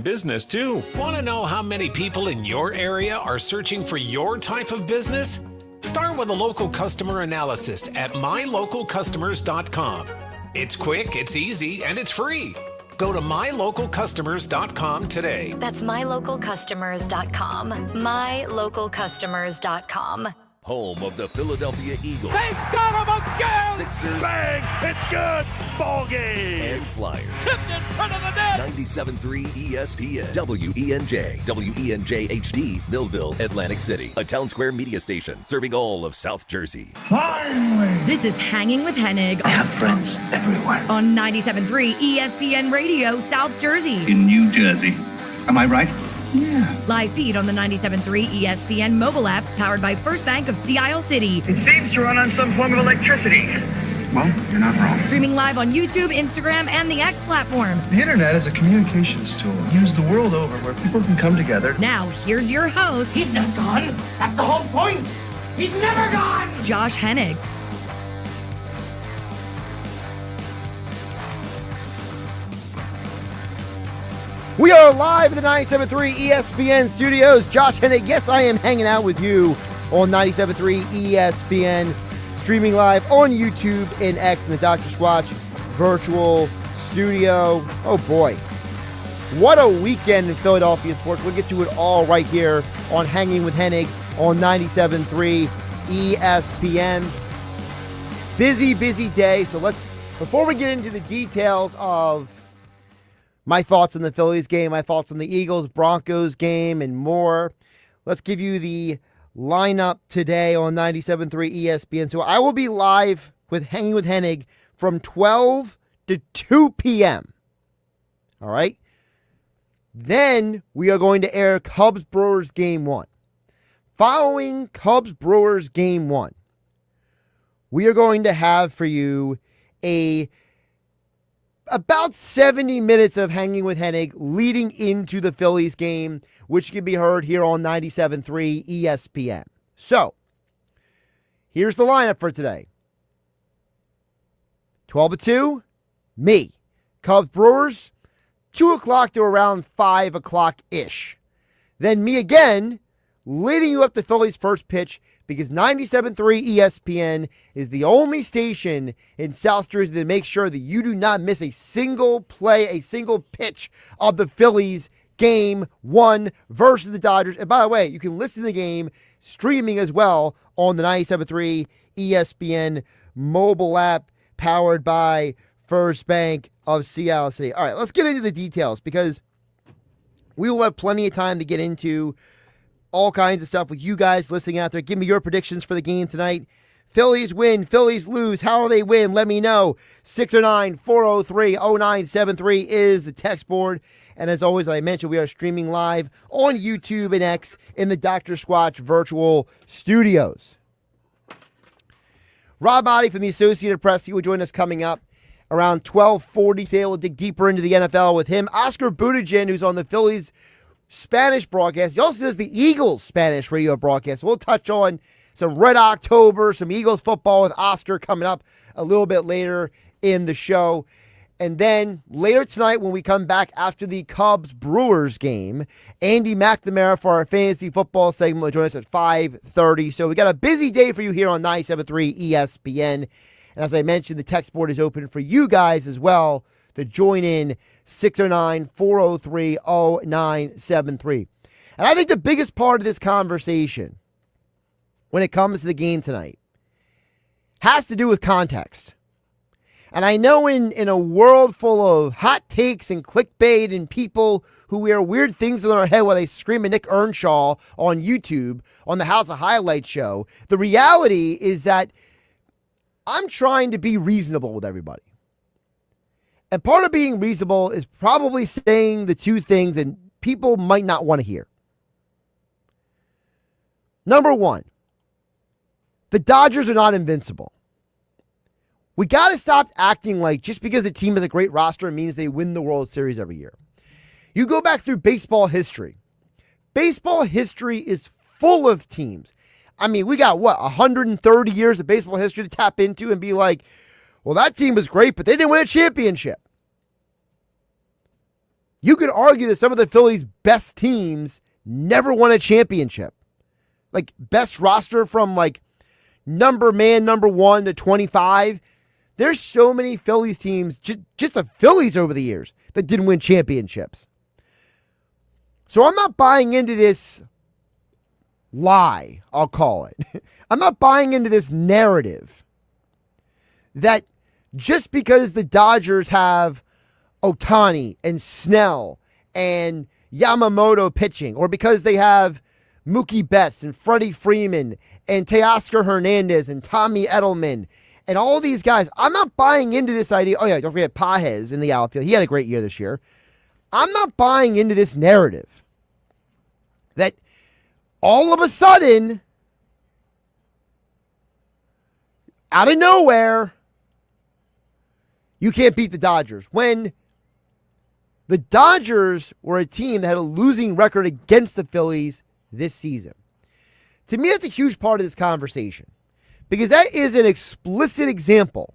business, too. Want to know how many people in your area are searching for your type of business? Start with a local customer analysis at mylocalcustomers.com. It's quick, it's easy, and it's free. Go to mylocalcustomers.com today. That's mylocalcustomers.com. mylocalcustomers.com. Home of the Philadelphia Eagles. They got him again! Sixers. Bang! It's good! Ball game! And Flyers. Tipped in front of the net! 97.3 ESPN. WENJ. WENJ HD. Millville, Atlantic City. A Town Square media station serving all of South Jersey. Finally! This is Hanging with Hennig. I have friends everywhere. On 97.3 ESPN Radio, South Jersey. In New Jersey. Am I right? Yeah. Live feed on the 97.3 ESPN mobile app, powered by First Bank of Sea Isle City. It seems to run on some form of electricity. Well, you're not wrong. Streaming live on YouTube, Instagram, and the X platform. The internet is a communications tool used the world over where people can come together. Now, here's your host. He's not gone. That's the whole point. He's never gone. Josh Hennig. We are live at the 97.3 ESPN Studios. Josh Hennig, yes, I am hanging out with you on 97.3 ESPN, streaming live on YouTube and X in the Dr. Squatch virtual studio. Oh boy, what a weekend in Philadelphia sports. We'll get to it all right here on Hanging with Hennig on 97.3 ESPN. Busy day. So before we get into the details of my thoughts on the Phillies game, my thoughts on the Eagles, Broncos game, and more, let's give you the lineup today on 97.3 ESPN. So I will be live with Hanging with Hennig from 12 to 2 p.m. All right? Then we are going to air Cubs-Brewers Game 1. Following Cubs-Brewers Game 1, we are going to have for you about 70 minutes of Hanging with Hennig leading into the Phillies game, which can be heard here on 97.3 ESPN. So, here's the lineup for today. 12 to 2, me. Cubs Brewers, 2 o'clock to around 5 o'clock-ish. Then me again, leading you up to Phillies' first pitch, because 97.3 ESPN is the only station in South Jersey to make sure that you do not miss a single play, a single pitch of the Phillies Game 1 versus the Dodgers. And by the way, you can listen to the game streaming as well on the 97.3 ESPN mobile app powered by First Bank of Sea Isle City. All right, let's get into the details because we will have plenty of time to get into all kinds of stuff with you guys listening out there. Give me your predictions for the game tonight. Phillies win, Phillies lose. How do they win? Let me know. 609-403-0973 is the text board. And as always, like I mentioned, we are streaming live on YouTube and X in the Dr. Squatch virtual studios. Rob Maaddi from the Associated Press, he will join us coming up around 12:40 today. We'll dig deeper into the NFL with him. Oscar Budejen, who's on the Phillies Spanish broadcast. He also does the Eagles Spanish radio broadcast. We'll touch on some Red October, some Eagles football with Oscar coming up a little bit later in the show. And then later tonight when we come back after the Cubs-Brewers game, Andy McNamara for our fantasy football segment will join us at 5:30. So we got a busy day for you here on 97.3 ESPN. And as I mentioned, the text board is open for you guys as well to join in 609-403-0973. And I think the biggest part of this conversation when it comes to the game tonight has to do with context. And I know in a world full of hot takes and clickbait and people who wear weird things in their head while they scream at Nick Earnshaw on YouTube on the House of Highlights show, the reality is that I'm trying to be reasonable with everybody. And part of being reasonable is probably saying the two things that people might not want to hear. Number one, the Dodgers are not invincible. We got to stop acting like just because a team has a great roster means they win the World Series every year. You go back through baseball history. Baseball history is full of teams. I mean, we got, 130 years of baseball history to tap into and be like, well, that team was great, but they didn't win a championship. You could argue that some of the Phillies' best teams never won a championship. Like, best roster from, like, number 1 to 25. There's so many Phillies teams, just the Phillies over the years, that didn't win championships. So I'm not buying into this lie, I'll call it. I'm not buying into this narrative that just because the Dodgers have Ohtani and Snell and Yamamoto pitching, or because they have Mookie Betts and Freddie Freeman and Teoscar Hernandez and Tommy Edelman and all these guys, I'm not buying into this idea. Oh yeah, don't forget Pages in the outfield. He had a great year this year. I'm not buying into this narrative that all of a sudden, out of nowhere, you can't beat the Dodgers. When the Dodgers were a team that had a losing record against the Phillies this season. To me, that's a huge part of this conversation because that is an explicit example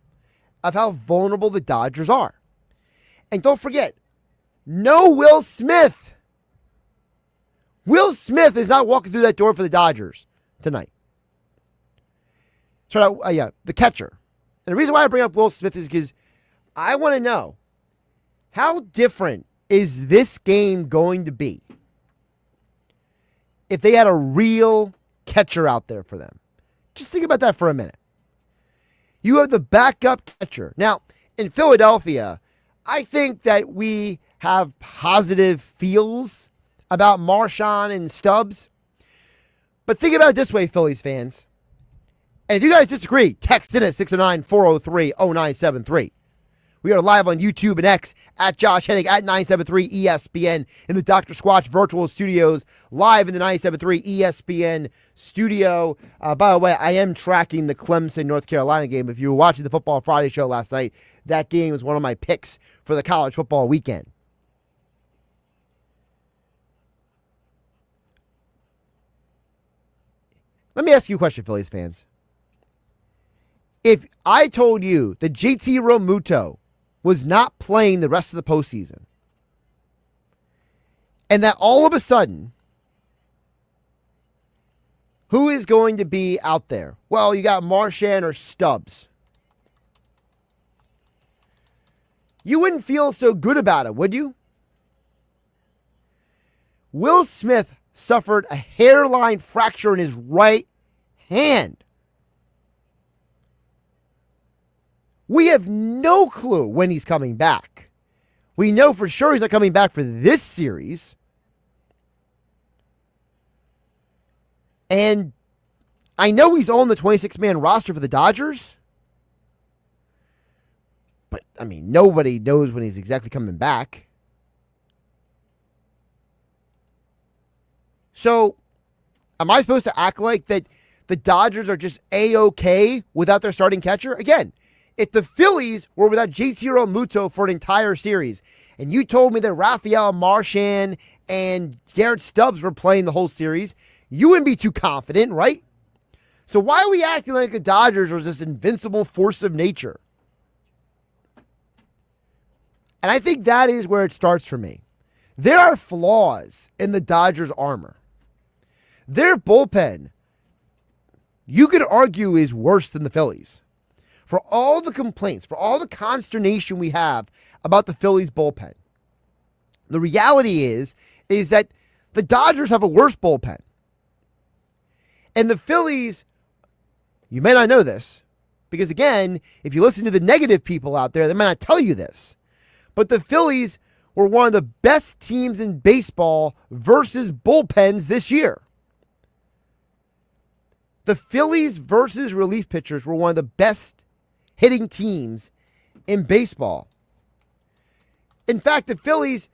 of how vulnerable the Dodgers are. And don't forget, no Will Smith. Will Smith is not walking through that door for the Dodgers tonight. The catcher. And the reason why I bring up Will Smith is because I want to know, how different is this game going to be if they had a real catcher out there for them? Just think about that for a minute. You have the backup catcher. Now, in Philadelphia, I think that we have positive feels about Marchand and Stubbs. But think about it this way, Phillies fans. And if you guys disagree, text in at 609-403-0973. We are live on YouTube and X at Josh Hennig at 973 ESPN in the Dr. Squatch Virtual Studios, live in the 973 ESPN studio. By the way, I am tracking the Clemson, North Carolina game. If you were watching the Football Friday show last night, that game was one of my picks for the college football weekend. Let me ask you a question, Phillies fans. If I told you that JT Realmuto was not playing the rest of the postseason, and that all of a sudden, who is going to be out there? Well, you got Marchand or Stubbs. You wouldn't feel so good about it, would you? Will Smith suffered a hairline fracture in his right hand. We have no clue when he's coming back. We know for sure he's not coming back for this series. And I know he's on the 26-man roster for the Dodgers. But, I mean, nobody knows when he's exactly coming back. So, am I supposed to act like that the Dodgers are just A-okay without their starting catcher? Again, if the Phillies were without JT Realmuto for an entire series, and you told me that Rafael Marchand and Garrett Stubbs were playing the whole series, you wouldn't be too confident, right? So why are we acting like the Dodgers are this invincible force of nature? And I think that is where it starts for me. There are flaws in the Dodgers' armor. Their bullpen, you could argue, is worse than the Phillies. For all the complaints, for all the consternation we have about the Phillies bullpen, the reality is that the Dodgers have a worse bullpen. And the Phillies, you may not know this, because again, if you listen to the negative people out there, they may not tell you this. But the Phillies were one of the best teams in baseball versus bullpens this year. The Phillies versus relief pitchers were one of the best hitting teams in baseball. In fact, the Phillies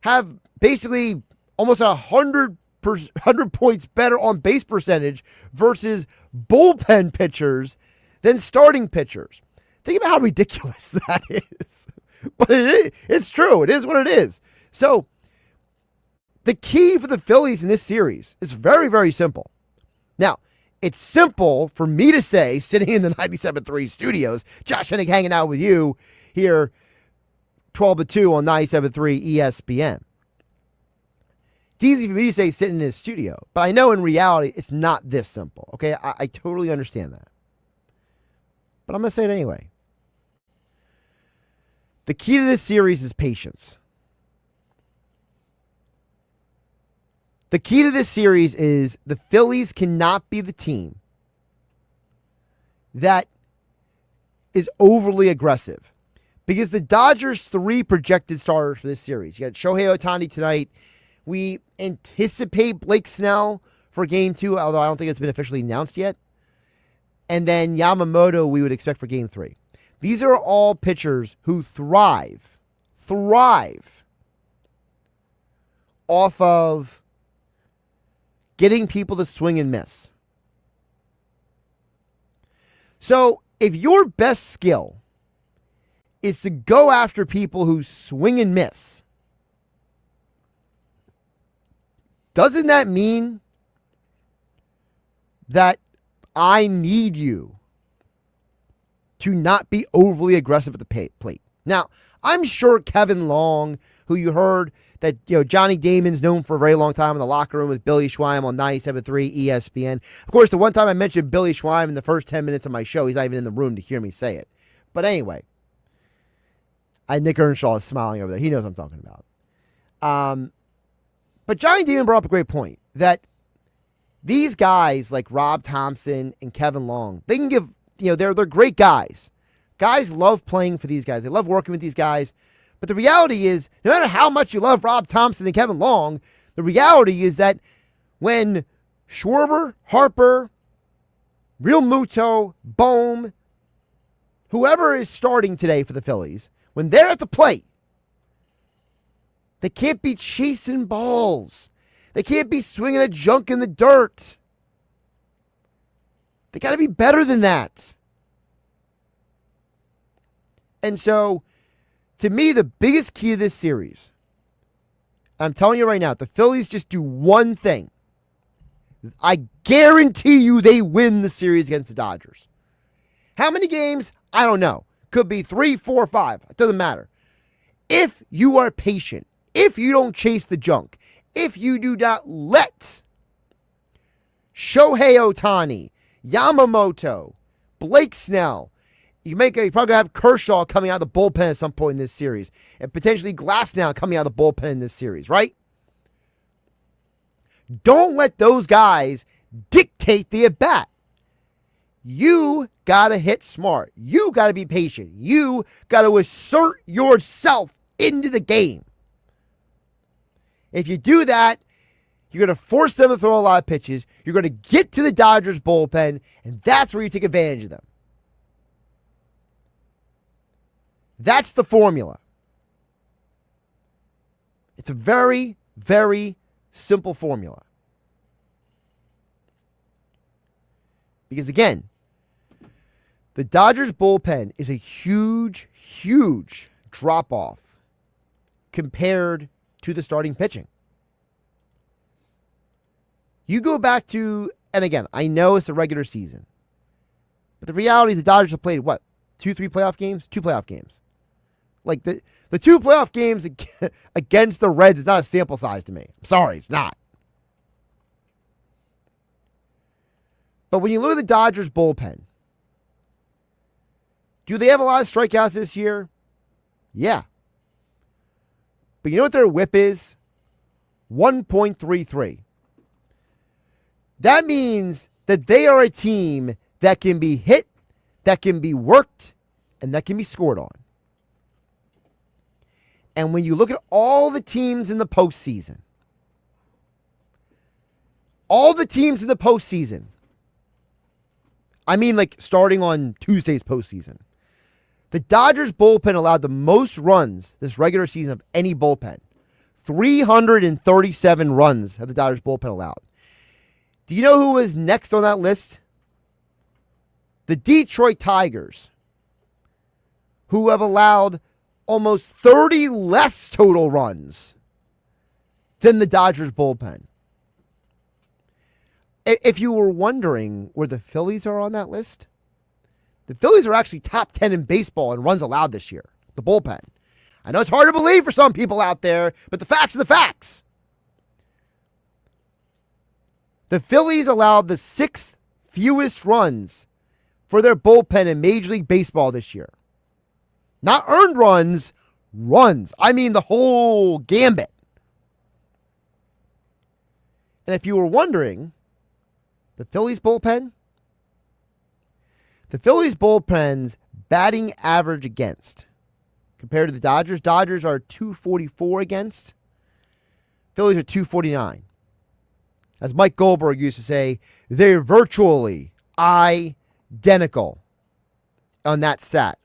have basically almost 100 points better on base percentage versus bullpen pitchers than starting pitchers. Think about how ridiculous that is. But it's true. It is what it is. So the key for the Phillies in this series is very, very simple. Now, it's simple for me to say, sitting in the 97.3 studios, Josh Hennig hanging out with you here, 12 to 2 on 97.3 ESPN. It's easy for me to say sitting in his studio, but I know in reality it's not this simple. Okay, I totally understand that. But I'm going to say it anyway. The key to this series is patience. The key to this series is the Phillies cannot be the team that is overly aggressive. Because the Dodgers' 3 projected starters for this series. You got Shohei Ohtani tonight. We anticipate Blake Snell for Game 2, although I don't think it's been officially announced yet. And then Yamamoto we would expect for Game 3. These are all pitchers who thrive off of getting people to swing and miss. So if your best skill is to go after people who swing and miss, doesn't that mean that I need you to not be overly aggressive at the plate? Now, I'm sure Kevin Long, who you heard that Johnny Damon's known for a very long time in the locker room with Billy Schweim on 97.3 ESPN. Of course, the one time I mentioned Billy Schweim in the first 10 minutes of my show, he's not even in the room to hear me say it. But anyway, Nick Earnshaw is smiling over there. He knows what I'm talking about. But Johnny Damon brought up a great point that these guys like Rob Thompson and Kevin Long, they can give, they're great guys. Guys love playing for these guys. They love working with these guys. But the reality is, no matter how much you love Rob Thompson and Kevin Long, the reality is that when Schwarber, Harper, Real Muto, Bohm, whoever is starting today for the Phillies, when they're at the plate, they can't be chasing balls. They can't be swinging a junk in the dirt. They got to be better than that. And so, to me, the biggest key to this series, I'm telling you right now, the Phillies just do one thing. I guarantee you they win the series against the Dodgers. How many games? I don't know. Could be 3, 4, 5. It doesn't matter. If you are patient, if you don't chase the junk, if you do not let Shohei Ohtani, Yamamoto, Blake Snell, you're probably going to have Kershaw coming out of the bullpen at some point in this series, and potentially Glasnow coming out of the bullpen in this series, right? Don't let those guys dictate the at-bat. You got to hit smart. You got to be patient. You got to assert yourself into the game. If you do that, you're going to force them to throw a lot of pitches. You're going to get to the Dodgers bullpen, and that's where you take advantage of them. That's the formula. It's a very, very simple formula. Because again, the Dodgers bullpen is a huge, huge drop-off compared to the starting pitching. You go back to, and again, I know it's a regular season, but the reality is the Dodgers have played, 2, 3 playoff games? 2 playoff games. Like, the 2 playoff games against the Reds is not a sample size to me. I'm sorry, it's not. But when you look at the Dodgers bullpen, do they have a lot of strikeouts this year? Yeah. But you know what their whip is? 1.33. That means that they are a team that can be hit, that can be worked, and that can be scored on. And when you look at all the teams in the postseason, I mean like starting on Tuesday's postseason, the Dodgers bullpen allowed the most runs this regular season of any bullpen. 337 runs have the Dodgers bullpen allowed. Do you know who was next on that list? The Detroit Tigers, who have allowed almost 30 less total runs than the Dodgers bullpen. If you were wondering where the Phillies are on that list, the Phillies are actually top 10 in baseball in runs allowed this year, the bullpen. I know it's hard to believe for some people out there, but the facts are the facts. The Phillies allowed the 6th fewest runs for their bullpen in Major League Baseball this year. Not earned runs, runs. I mean the whole gambit. And if you were wondering, the Phillies bullpen's batting average against compared to the Dodgers are 244 against. Phillies are 249. As Mike Goldberg used to say, they're virtually identical on that stat.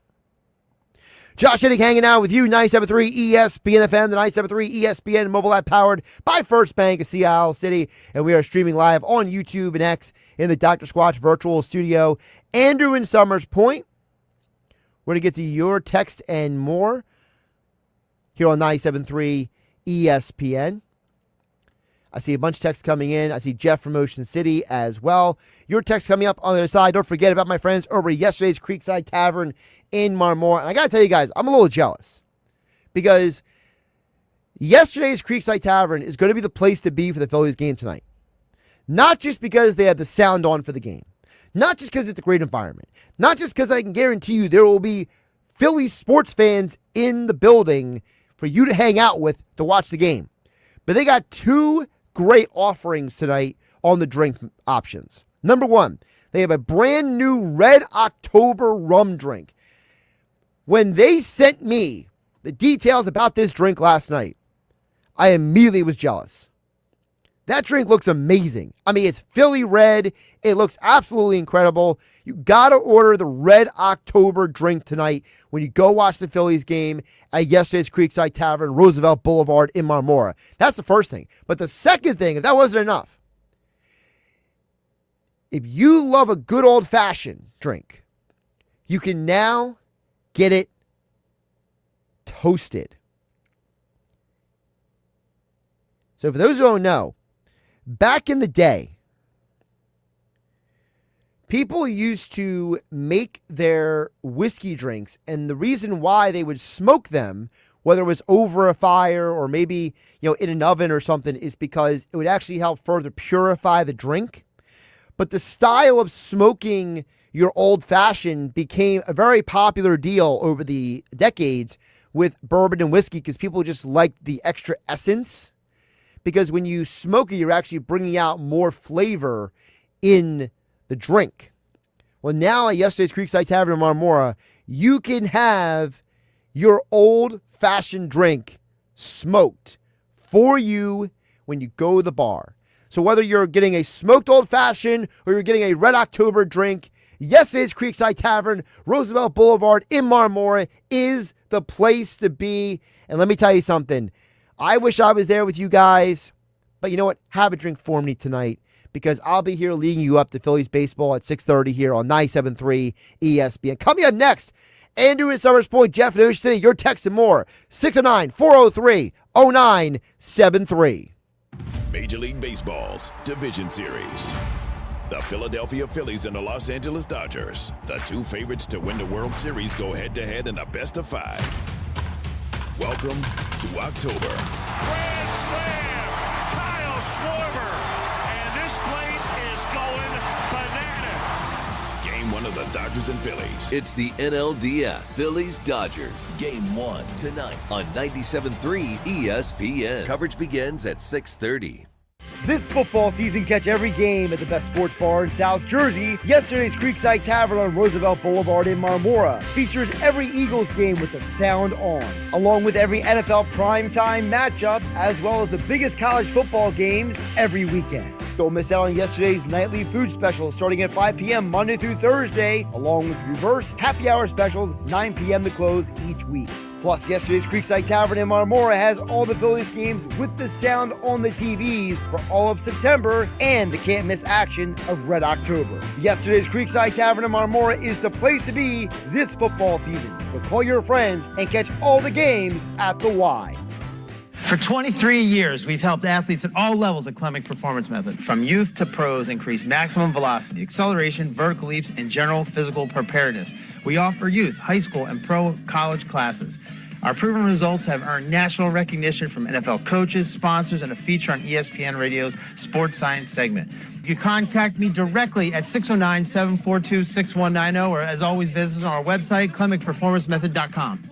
Josh Hennig hanging out with you, 97.3 ESPN FM, the 97.3 ESPN mobile app powered by First Bank of Seattle City. And we are streaming live on YouTube and X in the Dr. Squatch virtual studio. Andrew in Summers Point. We're going to get to your text and more here on 97.3 ESPN. I see a bunch of texts coming in. I see Jeff from Ocean City as well. Your text coming up on the other side. Don't forget about my friends over at yesterday's Creekside Tavern in Marmora. And I got to tell you guys, I'm a little jealous because yesterday's Creekside Tavern is going to be the place to be for the Phillies game tonight. Not just because they have the sound on for the game. Not just because it's a great environment. Not just because I can guarantee you there will be Phillies sports fans in the building for you to hang out with to watch the game. But they got 2 great offerings tonight on the drink options. Number 1, they have a brand new Red October rum drink. When they sent me the details about this drink last night, I immediately was jealous. That drink looks amazing. I mean, it's Philly red. It looks absolutely incredible. You got to order the Red October drink tonight when you go watch the Phillies game at yesterday's Creekside Tavern, Roosevelt Boulevard in Marmora. That's the first thing. But the second thing, if that wasn't enough, if you love a good old-fashioned drink, you can now get it toasted. So for those who don't know, back in the day, people used to make their whiskey drinks, and the reason why they would smoke them, whether it was over a fire or maybe, in an oven or something, is because it would actually help further purify the drink. But the style of smoking your old-fashioned became a very popular deal over the decades with bourbon and whiskey because people just liked the extra essence. Because when you smoke it, you're actually bringing out more flavor in the drink. Well, now at yesterday's Creekside Tavern in Marmora, you can have your old-fashioned drink smoked for you when you go to the bar. So whether you're getting a smoked old-fashioned or you're getting a Red October drink, yesterday's Creekside Tavern, Roosevelt Boulevard in Marmora is the place to be. And let me tell you something. I wish I was there with you guys, but you know what? Have a drink for me tonight because I'll be here leading you up to Phillies baseball at 6:30 here on 97.3 ESPN. Coming up next, Andrew in Summers Point, Jeff in Ocean City, your text and more, 609-403-0973. Major League Baseball's Division Series. The Philadelphia Phillies and the Los Angeles Dodgers, the 2 favorites to win the World Series, go head-to-head in a best-of-5. Welcome to October. Grand slam, Kyle Schwarber, and this place is going bananas. Game 1 of the Dodgers and Phillies. It's the NLDS Phillies-Dodgers. Game 1 tonight on 97.3 ESPN. Coverage begins at 6:30. This football season, catch every game at the best sports bar in South Jersey. Yesterday's Creekside Tavern on Roosevelt Boulevard in Marmora features every Eagles game with the sound on, along with every NFL primetime matchup, as well as the biggest college football games every weekend. Don't miss out on yesterday's nightly food specials starting at 5 p.m. Monday through Thursday, along with reverse happy hour specials 9 p.m. to close each week. Plus, yesterday's Creekside Tavern in Marmora has all the Phillies games with the sound on the TVs for all of September and the can't-miss action of Red October. Yesterday's Creekside Tavern in Marmora is the place to be this football season. So call your friends and catch all the games at the Y. For 23 years, we've helped athletes at all levels at Clemic Performance Method, from youth to pros, increase maximum velocity, acceleration, vertical leaps, and general physical preparedness. We offer youth, high school, and pro college classes. Our proven results have earned national recognition from NFL coaches, sponsors, and a feature on ESPN Radio's Sports Science segment. You can contact me directly at 609-742-6190, or as always, visit us on our website, clinicperformancemethod.com.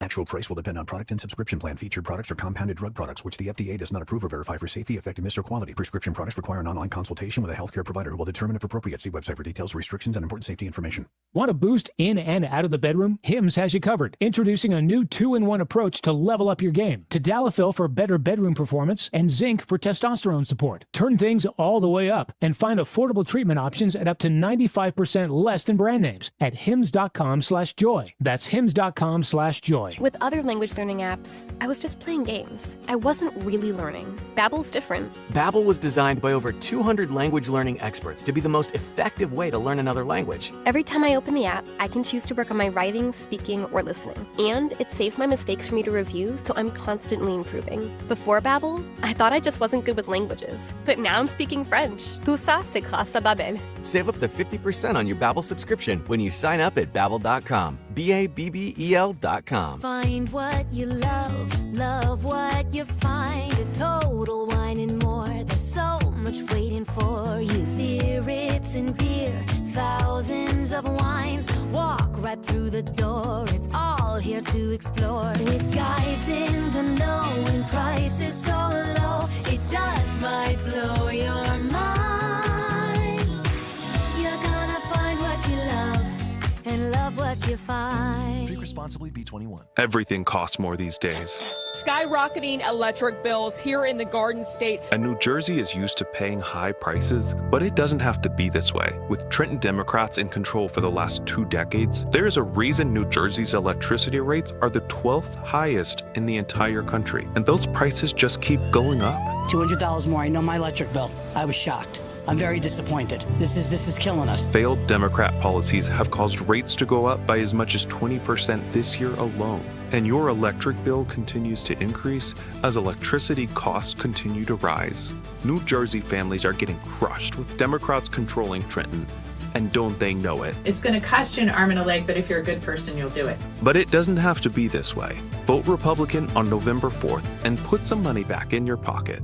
Actual price will depend on product and subscription plan. Featured products are compounded drug products, which the FDA does not approve or verify for safety, effectiveness, or quality. Prescription products require an online consultation with a healthcare provider who will determine if appropriate. See website for details, restrictions, and important safety information. Want a boost in and out of the bedroom? Hims has you covered. Introducing a new 2-in-1 approach to level up your game. Tadalafil for better bedroom performance and zinc for testosterone support. Turn things all the way up and find affordable treatment options at up to 95% less than brand names at hims.com/joy. That's hims.com/joy. With other language learning apps, I was just playing games. I wasn't really learning. Babbel's different. Babbel was designed by over 200 language learning experts to be the most effective way to learn another language. Every time I open the app, I can choose to work on my writing, speaking, or listening. And it saves my mistakes for me to review, so I'm constantly improving. Before Babbel, I thought I just wasn't good with languages. But now I'm speaking French. Tout ça, c'est grâce à Babbel. Save up to 50% on your Babbel subscription when you sign up at Babbel.com. BABBEL.com. Find what you love, love what you find. A Total Wine and More. There's so much waiting for you. Spirits and beer, thousands of wines. Walk right through the door. It's all here to explore. With guides in the know and prices so low, it just might blow your mind. You're gonna find what you love and love what you find. Drink responsibly, B21. Everything costs more these days. Skyrocketing electric bills here in the Garden State. And New Jersey is used to paying high prices, but it doesn't have to be this way. With Trenton Democrats in control for the last 2 decades, there is a reason New Jersey's electricity rates are the 12th highest in the entire country. And those prices just keep going up. $200 more. I know my electric bill. I was shocked. I'm very disappointed. This is killing us. Failed Democrat policies have caused rates to go up by as much as 20% this year alone. And your electric bill continues to increase as electricity costs continue to rise. New Jersey families are getting crushed with Democrats controlling Trenton. And don't they know it? It's going to cost you an arm and a leg, but if you're a good person, you'll do it. But it doesn't have to be this way. Vote Republican on November 4th and put some money back in your pocket.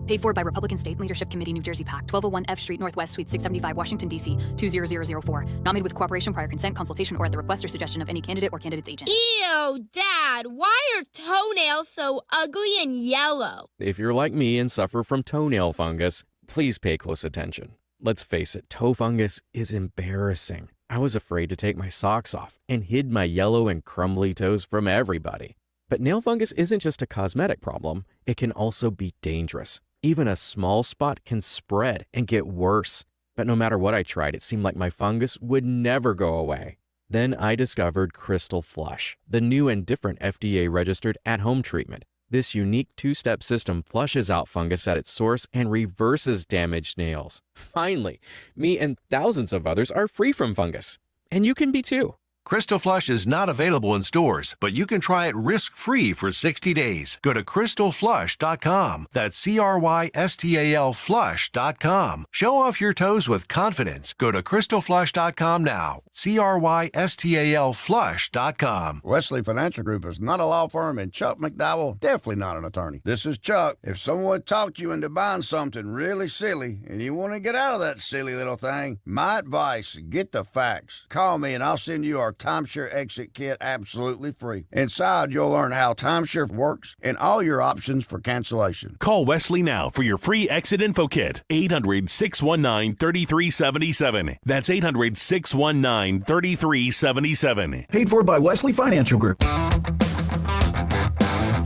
Paid for by Republican State Leadership Committee, New Jersey PAC, 1201 F Street Northwest, Suite 675, Washington, D.C., 20004. Not made with cooperation, prior consent, consultation, or at the request or suggestion of any candidate or candidate's agent. Ew, Dad, why are toenails so ugly and yellow? If you're like me and suffer from toenail fungus, please pay close attention. Let's face it, toe fungus is embarrassing. I was afraid to take my socks off and hid my yellow and crumbly toes from everybody. But nail fungus isn't just a cosmetic problem, it can also be dangerous. Even a small spot can spread and get worse. But no matter what I tried, it seemed like my fungus would never go away. Then I discovered Crystal Flush, the new and different FDA-registered at-home treatment. This unique 2-step system flushes out fungus at its source and reverses damaged nails. Finally, me and thousands of others are free from fungus. And you can be too. Crystal Flush is not available in stores, but you can try it risk-free for 60 days. Go to crystalflush.com. That's CRYSTAL flush.com. Show off your toes with confidence. Go to crystalflush.com now. CRYSTAL flush.com. Wesley Financial Group is not a law firm, and Chuck McDowell definitely not an attorney. This is Chuck. If someone talked you into buying something really silly and you want to get out of that silly little thing, my advice, get the facts. Call me and I'll send you our timeshare exit kit absolutely free. Inside, you'll learn how timeshare works and all your options for cancellation. Call Wesley now for your free exit info kit. 800-619-3377. That's 800-619-3377. Paid for by Wesley Financial Group.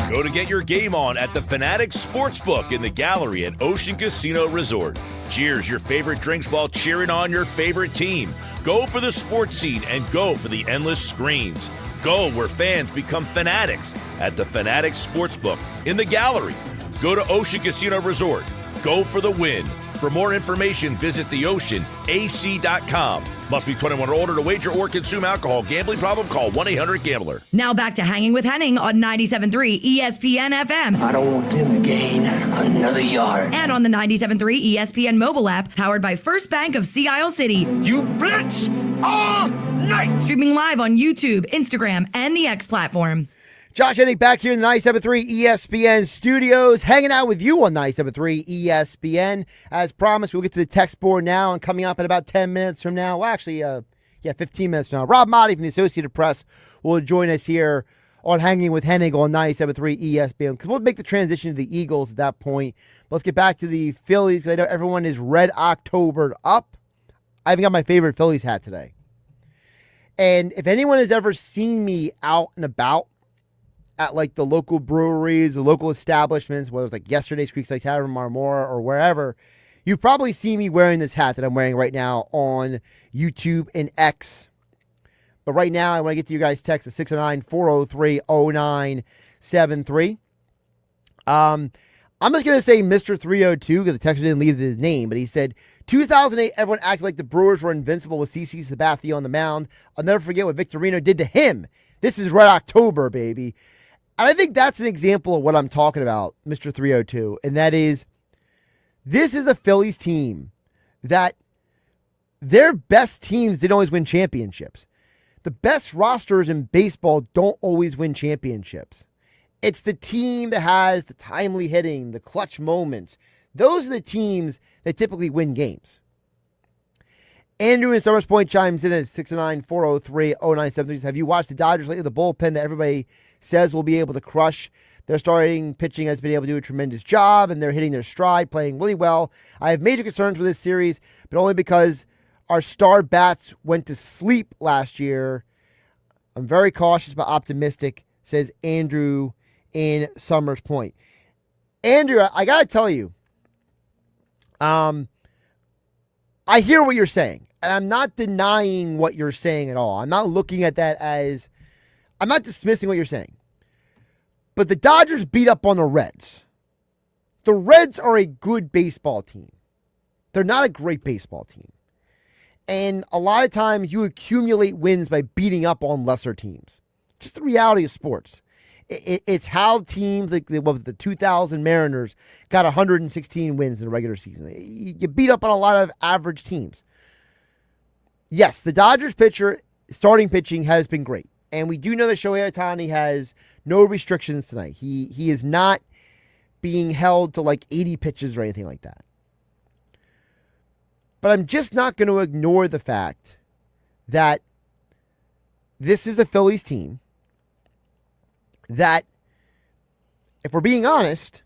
Go to get your game on at the Fanatics Sportsbook in the Gallery at Ocean Casino Resort. Cheers your favorite drinks while cheering on your favorite team. Go for the sports scene and go for the endless screens. Go where fans become fanatics at the Fanatics Sportsbook in the Gallery. Go to Ocean Casino Resort. Go for the win. For more information, visit theoceanac.com. Must be 21 or older to wager or consume alcohol. Gambling problem? Call 1-800-GAMBLER. Now back to Hanging with Hennig on 97.3 ESPN FM. I don't want them to gain another yard. And on the 97.3 ESPN mobile app, powered by First Bank of Sea Isle City. You blitz all night. Streaming live on YouTube, Instagram, and the X platform. Josh Hennig back here in the 97.3 ESPN studios, hanging out with you on 97.3 ESPN. As promised, we'll get to the text board now, and coming up in about 10 minutes from now, 15 minutes from now, Rob Maaddi from the Associated Press will join us here on Hanging with Hennig on 97.3 ESPN, because we'll make the transition to the Eagles at that point. But let's get back to the Phillies. I know everyone is Red Octobered up. I even got my favorite Phillies hat today. And if anyone has ever seen me out and about at like the local breweries, the local establishments, whether it's like yesterday's Creekside Tavern, Marmora, or wherever, you probably see me wearing this hat that I'm wearing right now on YouTube and X. But right now, I want to get to you guys' text at 609-403-0973. I'm just going to say Mr. 302 because the texter didn't leave his name, but he said, 2008, everyone acted like the Brewers were invincible with CC Sabathia on the mound. I'll never forget what Victorino did to him. This is Red October, baby. And I think that's an example of what I'm talking about, Mr. 302. And that is, this is a Phillies team that their best teams didn't always win championships. The best rosters in baseball don't always win championships. It's the team that has the timely hitting, the clutch moments. Those are the teams that typically win games. Andrew in Summers Point chimes in at 609-403-0973. Have you watched the Dodgers lately? The bullpen that everybody says will be able to crush. Their starting pitching has been able to do a tremendous job, and they're hitting their stride, playing really well. I have major concerns with this series, but only because our star bats went to sleep last year. I'm very cautious but optimistic, says Andrew in Summers Point. Andrew, I got to tell you, I hear what you're saying, and I'm not denying what you're saying at all. I'm not looking at that as, I'm not dismissing what you're saying. But the Dodgers beat up on the Reds. The Reds are a good baseball team. They're not a great baseball team. And a lot of times you accumulate wins by beating up on lesser teams. Just the reality of sports. It's how teams like the 2000 Mariners got 116 wins in the regular season. You beat up on a lot of average teams. Yes, the Dodgers starting pitching has been great. And we do know that Shohei Ohtani has no restrictions tonight. He is not being held to like 80 pitches or anything like that. But I'm just not going to ignore the fact that this is a Phillies team that, if we're being honest,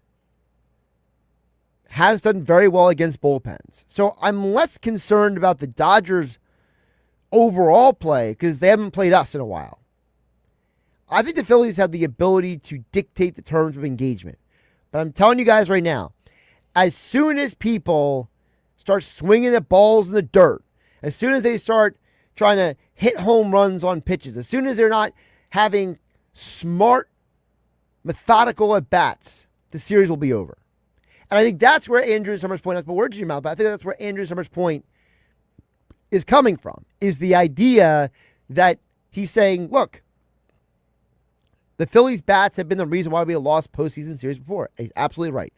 has done very well against bullpens. So I'm less concerned about the Dodgers' overall play because they haven't played us in a while. I think the Phillies have the ability to dictate the terms of engagement. But I'm telling you guys right now, as soon as people start swinging at balls in the dirt, as soon as they start trying to hit home runs on pitches, as soon as they're not having smart, methodical at-bats, the series will be over. And I think that's where Andrew Summers' Point, I put words in your mouth, but I think that's where Andrew Summers' Point is coming from, is the idea that he's saying, look, the Phillies bats have been the reason why we have lost postseason series before. He's absolutely right.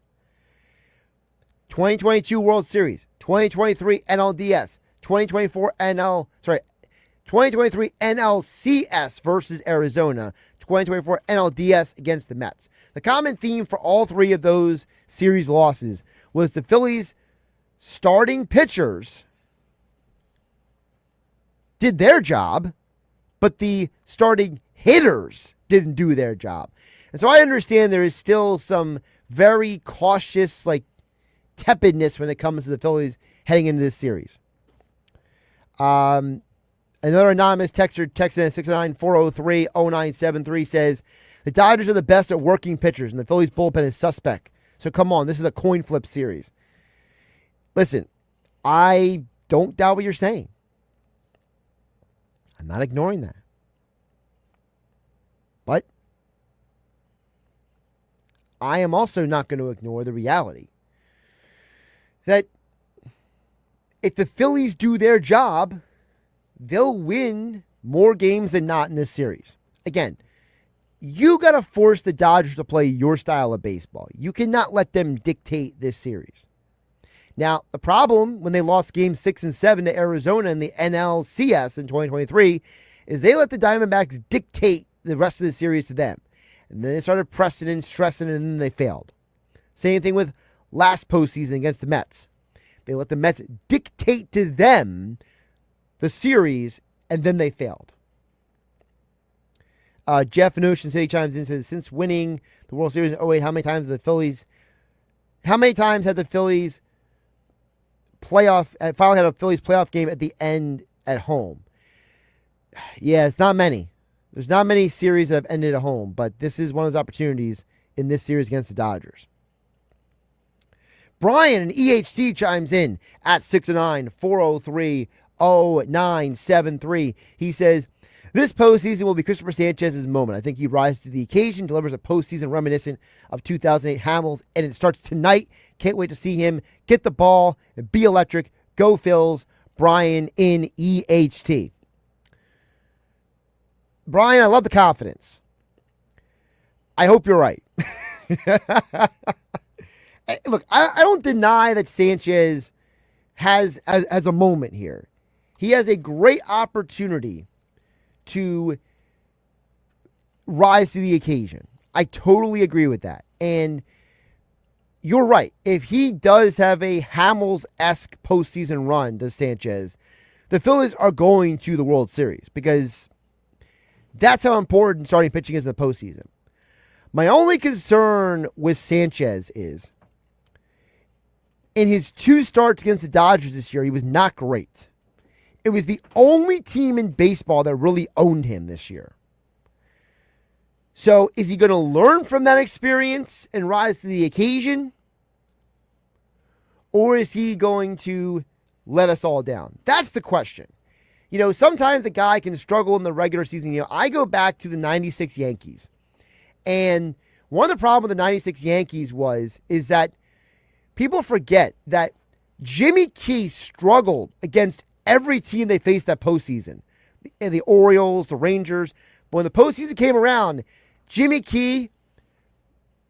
2022 World Series, 2023 NLDS, 2023 NLCS versus Arizona, 2024 NLDS against the Mets. The common theme for all three of those series losses was the Phillies' starting pitchers did their job, but the starting hitters didn't do their job. And so I understand there is still some very cautious, tepidness when it comes to the Phillies heading into this series. Another anonymous texter texting at 609-403-0973 says, the Dodgers are the best at working pitchers, and the Phillies bullpen is suspect. So come on, this is a coin flip series. Listen, I don't doubt what you're saying. I'm not ignoring that. But I am also not going to ignore the reality that if the Phillies do their job, they'll win more games than not in this series. Again, you got to force the Dodgers to play your style of baseball. You cannot let them dictate this series. Now, the problem when they lost games 6 and 7 to Arizona in the NLCS in 2023 is they let the Diamondbacks dictate the rest of the series to them. And then they started pressing and stressing, and then they failed. Same thing with last postseason against the Mets. They let the Mets dictate to them the series, and then they failed. Jeff in Ocean City chimes in and says, since winning the World Series in 2008, how many times had the Phillies finally had a Phillies playoff game at the end at home? Yeah, it's not many. There's not many series that have ended at home, but this is one of those opportunities in this series against the Dodgers. Brian in EHC chimes in at 609-403-0973. He says, this postseason will be Christopher Sanchez's moment. I think he rises to the occasion, delivers a postseason reminiscent of 2008 Hamels, and it starts tonight. Can't wait to see him get the ball and be electric. Go Phils. Brian in EHT. Brian, I love the confidence. I hope you're right. Look, I don't deny that Sanchez has a moment here. He has a great opportunity to rise to the occasion. I totally agree with that. And you're right. If he does have a Hamels-esque postseason run to Sanchez, the Phillies are going to the World Series because that's how important starting pitching is in the postseason. My only concern with Sanchez is in his 2 starts against the Dodgers this year, he was not great. It was the only team in baseball that really owned him this year. So is he going to learn from that experience and rise to the occasion? Or is he going to let us all down? That's the question. Sometimes the guy can struggle in the regular season. I go back to the 96 Yankees. And one of the problems with the 96 Yankees is that people forget that Jimmy Key struggled against every team they faced that postseason. The Orioles, the Rangers. But when the postseason came around, Jimmy Key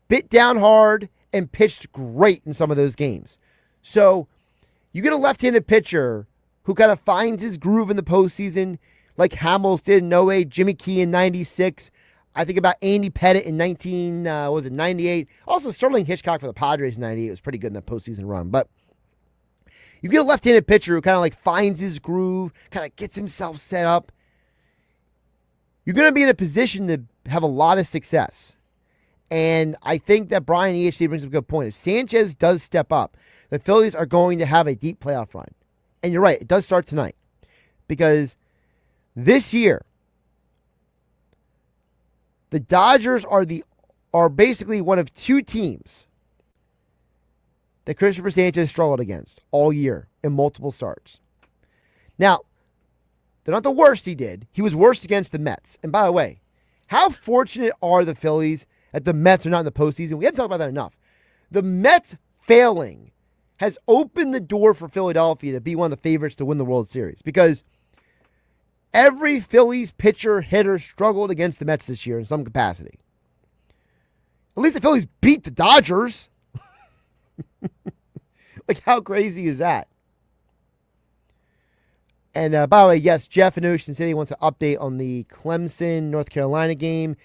bit down hard and pitched great in some of those games. So you get a left-handed pitcher who kind of finds his groove in the postseason like Hamels did in 08, Jimmy Key in 96. I think about Andy Pettit in 98. Also, Sterling Hitchcock for the Padres in 98 was pretty good in the postseason run. But you get a left-handed pitcher who kind of like finds his groove, kind of gets himself set up. You're going to be in a position to have a lot of success. And I think that Brian EHC brings up a good point. If Sanchez does step up, the Phillies are going to have a deep playoff run. And you're right, it does start tonight. Because this year, the Dodgers are basically one of 2 teams that Christopher Sanchez struggled against all year in multiple starts. Now, they're not the worst he did. He was worse against the Mets. And by the way, how fortunate are the Phillies that the Mets are not in the postseason? We haven't talked about that enough. The Mets failing has opened the door for Philadelphia to be one of the favorites to win the World Series because every Phillies pitcher, hitter struggled against the Mets this year in some capacity. At least the Phillies beat the Dodgers. Like, how crazy is that? And by the way, yes, Jeff in Ocean City wants an update on the Clemson, North Carolina game.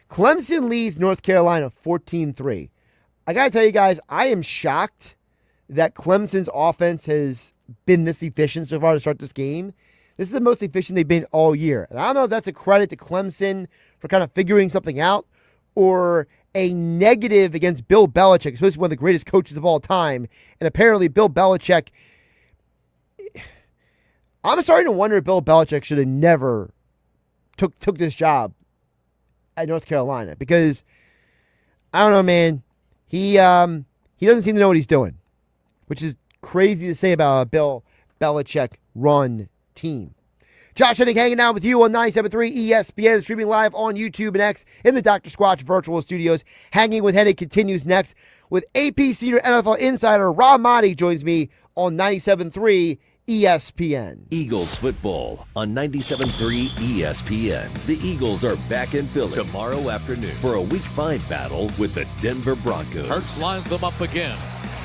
Clemson leads North Carolina 14-3. I got to tell you guys, I am shocked that Clemson's offense has been this efficient so far to start this game. This is the most efficient they've been all year. And I don't know if that's a credit to Clemson for kind of figuring something out or a negative against Bill Belichick, supposed to be one of the greatest coaches of all time. And apparently Bill Belichick, I'm starting to wonder if Bill Belichick should have never took this job at North Carolina because I don't know, man. He doesn't seem to know what he's doing, which is crazy to say about a Bill Belichick run team. Josh Hennig hanging out with you on 97.3 ESPN, streaming live on YouTube and X in the Dr. Squatch virtual studios. Hanging with Hennig continues next with AP Senior NFL Insider Rob Maaddi joins me on 97.3 ESPN. Eagles football on 97.3 ESPN. The Eagles are back in Philly tomorrow afternoon for a Week 5 battle with the Denver Broncos. Hurts lines them up again.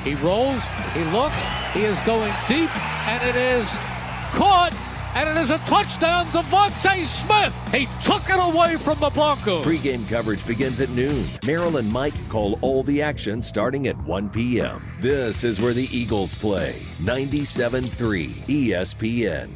He rolls, he looks, he is going deep, and it is caught and it is a touchdown to Devontae Smith. He took it away from the Broncos. Pre-game coverage begins at noon. Merrill and Mike call all the action starting at 1 p.m. This is where the Eagles play. 97.3 ESPN.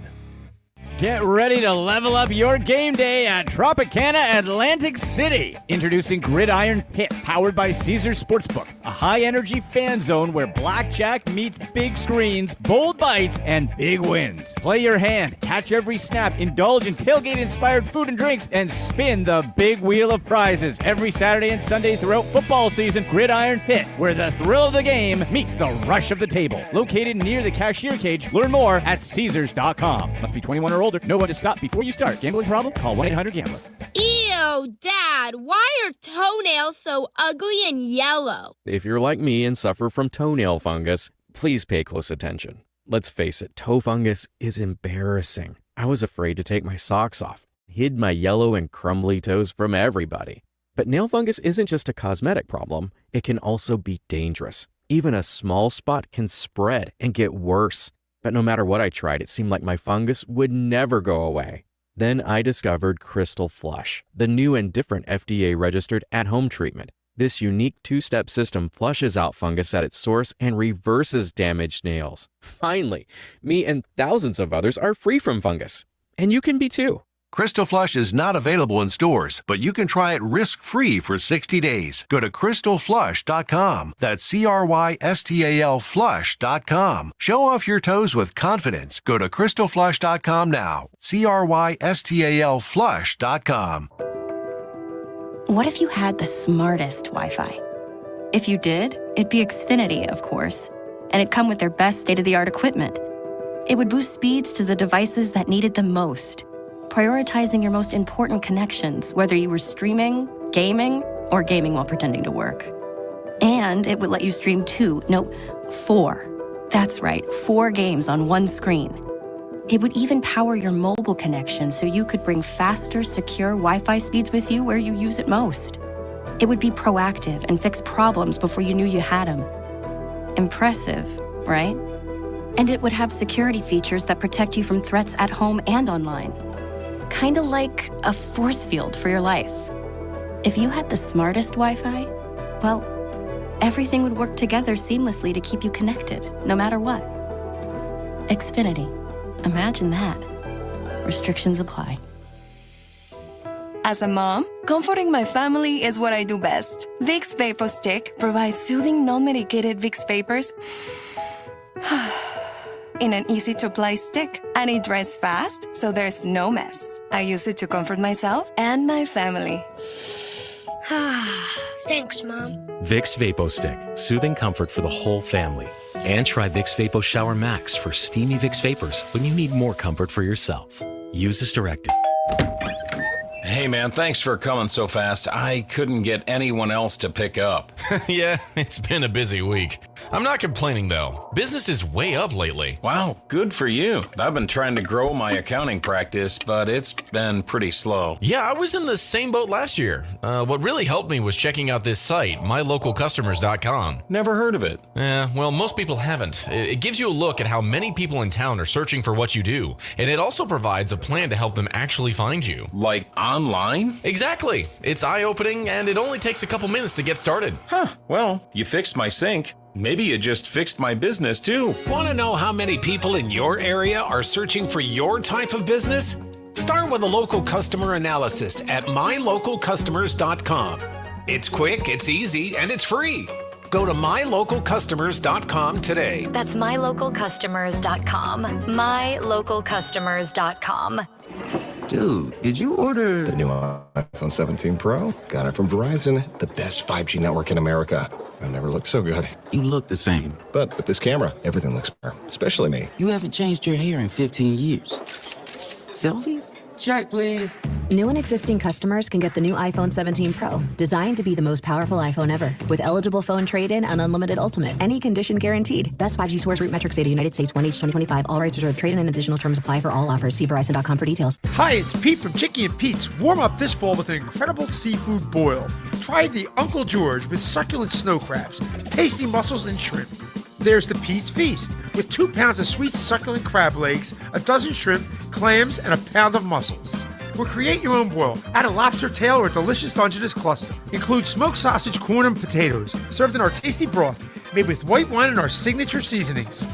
Get ready to level up your game day at Tropicana Atlantic City. Introducing Gridiron Pit, powered by Caesars Sportsbook, a high-energy fan zone where blackjack meets big screens, bold bites, and big wins. Play your hand, catch every snap, indulge in tailgate-inspired food and drinks, and spin the big wheel of prizes. Every Saturday and Sunday throughout football season, Gridiron Pit, where the thrill of the game meets the rush of the table. Located near the cashier cage, learn more at Caesars.com. Must be 21 or older. Know when to stop before you start. Gambling problem? Call 1-800-GAMBLER. Ew, Dad, why are toenails so ugly and yellow? If you're like me and suffer from toenail fungus, please pay close attention. Let's face it, toe fungus is embarrassing. I was afraid to take my socks off, hid my yellow and crumbly toes from everybody. But nail fungus isn't just a cosmetic problem, it can also be dangerous. Even a small spot can spread and get worse. But no matter what I tried, it seemed like my fungus would never go away. Then I discovered Crystal Flush, the new and different FDA-registered at-home treatment. This unique two-step system flushes out fungus at its source and reverses damaged nails. Finally, me and thousands of others are free from fungus. And you can be too. Crystal Flush is not available in stores, but you can try it risk-free for 60 days. Go to crystalflush.com. That's CRYSTAL flush.com. Show off your toes with confidence. Go to crystalflush.com now. CRYSTAL flush.com. What if you had the smartest Wi-Fi? If you did, it'd be Xfinity, of course. And it'd come with their best state-of-the-art equipment. It would boost speeds to the devices that needed them most, prioritizing your most important connections, whether you were streaming, gaming, or gaming while pretending to work. And it would let you stream 4. That's right, 4 games on one screen. It would even power your mobile connection so you could bring faster, secure Wi-Fi speeds with you where you use it most. It would be proactive and fix problems before you knew you had them. Impressive, right? And it would have security features that protect you from threats at home and online. Kinda like a force field for your life. If you had the smartest Wi-Fi, well, everything would work together seamlessly to keep you connected, no matter what. Xfinity. Imagine that. Restrictions apply. As a mom, comforting my family is what I do best. Vicks Vapor Stick provides soothing, non-medicated Vicks vapors in an easy-to-apply stick, and it dries fast, so there's no mess. I use it to comfort myself and my family. Thanks, Mom. Vicks Vapo Stick, soothing comfort for the whole family. And try Vicks Vapo Shower Max for steamy Vicks vapors when you need more comfort for yourself. Use as directed. Hey man, thanks for coming so fast. I couldn't get anyone else to pick up. Yeah, it's been a busy week. I'm not complaining though. Business is way up lately. Wow, good for you. I've been trying to grow my accounting practice, but it's been pretty slow. Yeah, I was in the same boat last year. What really helped me was checking out this site, mylocalcustomers.com. Never heard of it. Well, most people haven't. It gives you a look at how many people in town are searching for what you do, and it also provides a plan to help them actually find you. Like online? Exactly. It's eye-opening, and it only takes a couple minutes to get started. Well, you fixed my sink. Maybe you just fixed my business too. Want to know how many people in your area are searching for your type of business? Start with a local customer analysis at mylocalcustomers.com. It's quick, it's easy, and it's free. Go to mylocalcustomers.com today. That's mylocalcustomers.com. mylocalcustomers.com. Dude, did you order the new iPhone 17 Pro? Got it from Verizon, the best 5G network in America. I've never looked so good. You look the same. But with this camera, everything looks better, especially me. You haven't changed your hair in 15 years. Selfies? Check, please. New and existing customers can get the new iPhone 17 Pro, designed to be the most powerful iPhone ever. With eligible phone trade-in and unlimited ultimate. Any condition guaranteed. Best 5G source root metrics data, United States, 1H 2025. All rights reserved. Trade-in and additional terms apply for all offers. See Verizon.com for details. Hi, it's Pete from Chicky and Pete's. Warm up this fall with an incredible seafood boil. Try the Uncle George with succulent snow crabs, tasty mussels, and shrimp. there's the Pete's Feast, with 2 pounds of sweet succulent crab legs, a dozen shrimp, clams, and a pound of mussels. Or create your own boil. Add a lobster tail or a delicious Dungeness cluster. Include smoked sausage, corn, and potatoes, served in our tasty broth, made with white wine and our signature seasonings.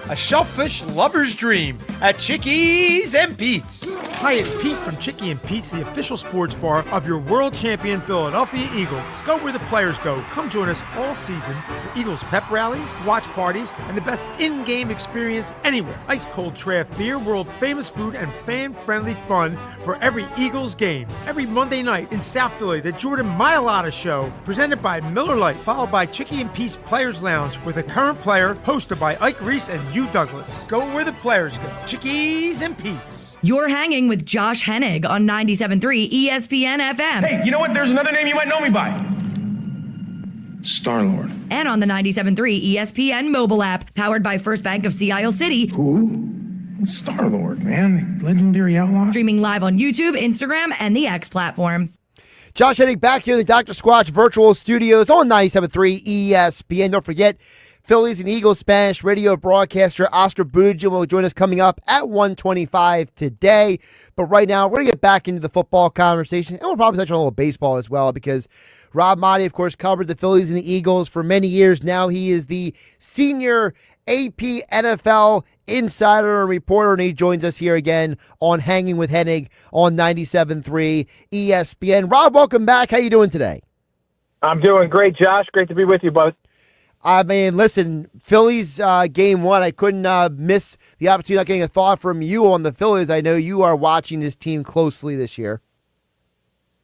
A shellfish lover's dream at Chickies and Pete's. Hi, it's Pete from Chickie and Pete's, the official sports bar of your world champion Philadelphia Eagles. Go where the players go. Come join us all season for Eagles pep rallies, watch parties, and the best in-game experience anywhere. Ice cold draft beer, world famous food, and fan-friendly fun for every Eagles game. Every Monday night in South Philly, the Jordan Mailata Show, presented by Miller Lite, followed by Chickie and Pete's Players Lounge with a current player, hosted by Ike Reese and Hugh Douglas. Go where the players go. Chickies and Pete's. You're hanging with Josh Hennig on 97.3 ESPN FM. Hey, you know what? There's another name you might know me by. Star-Lord. And on the 97.3 ESPN mobile app, powered by First Bank of Sea Isle City. Who? Star-Lord, man. Legendary outlaw. Streaming live on YouTube, Instagram, and the X platform. Josh Hennig back here in the Dr. Squatch virtual studios on 97.3 ESPN. Don't forget, Phillies and Eagles Spanish radio broadcaster Oscar Budejen will join us coming up at 1:25 today. But right now, we're going to get back into the football conversation, and we'll probably touch on a little baseball as well, because Rob Maaddi, of course, covered the Phillies and the Eagles for many years. Now he is the senior AP NFL insider and reporter, and he joins us here again on Hanging with Hennig on 97.3 ESPN. Rob, welcome back. How you doing today? I'm doing great, Josh. Great to be with you, bud. I mean, listen, Phillies game 1, I couldn't miss the opportunity of getting a thought from you on the Phillies. I know you are watching this team closely this year.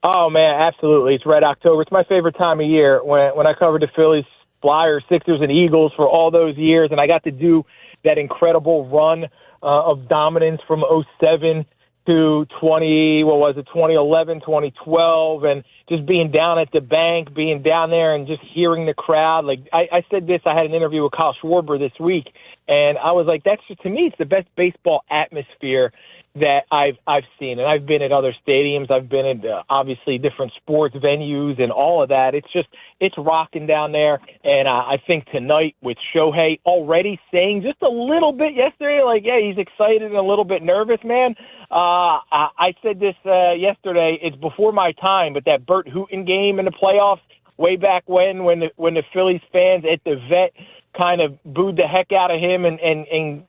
Oh, man, absolutely. It's Red October. It's my favorite time of year when I covered the Phillies, Flyers, Sixers, and Eagles for all those years, and I got to do that incredible run of dominance from 2007 to 2011, 2012, and just being down at the bank, being down there and just hearing the crowd. Like I said this, I had an interview with Kyle Schwarber this week, and I was like, that's just, to me, it's the best baseball atmosphere that I've seen. And I've been at other stadiums. I've been at, obviously, different sports venues and all of that. It's rocking down there. And I think tonight with Shohei already saying just a little bit yesterday, like, yeah, he's excited and a little bit nervous, man. I said this yesterday. It's before my time, but that Bert Hooton game in the playoffs way back when the Phillies fans at the Vet kind of booed the heck out of him and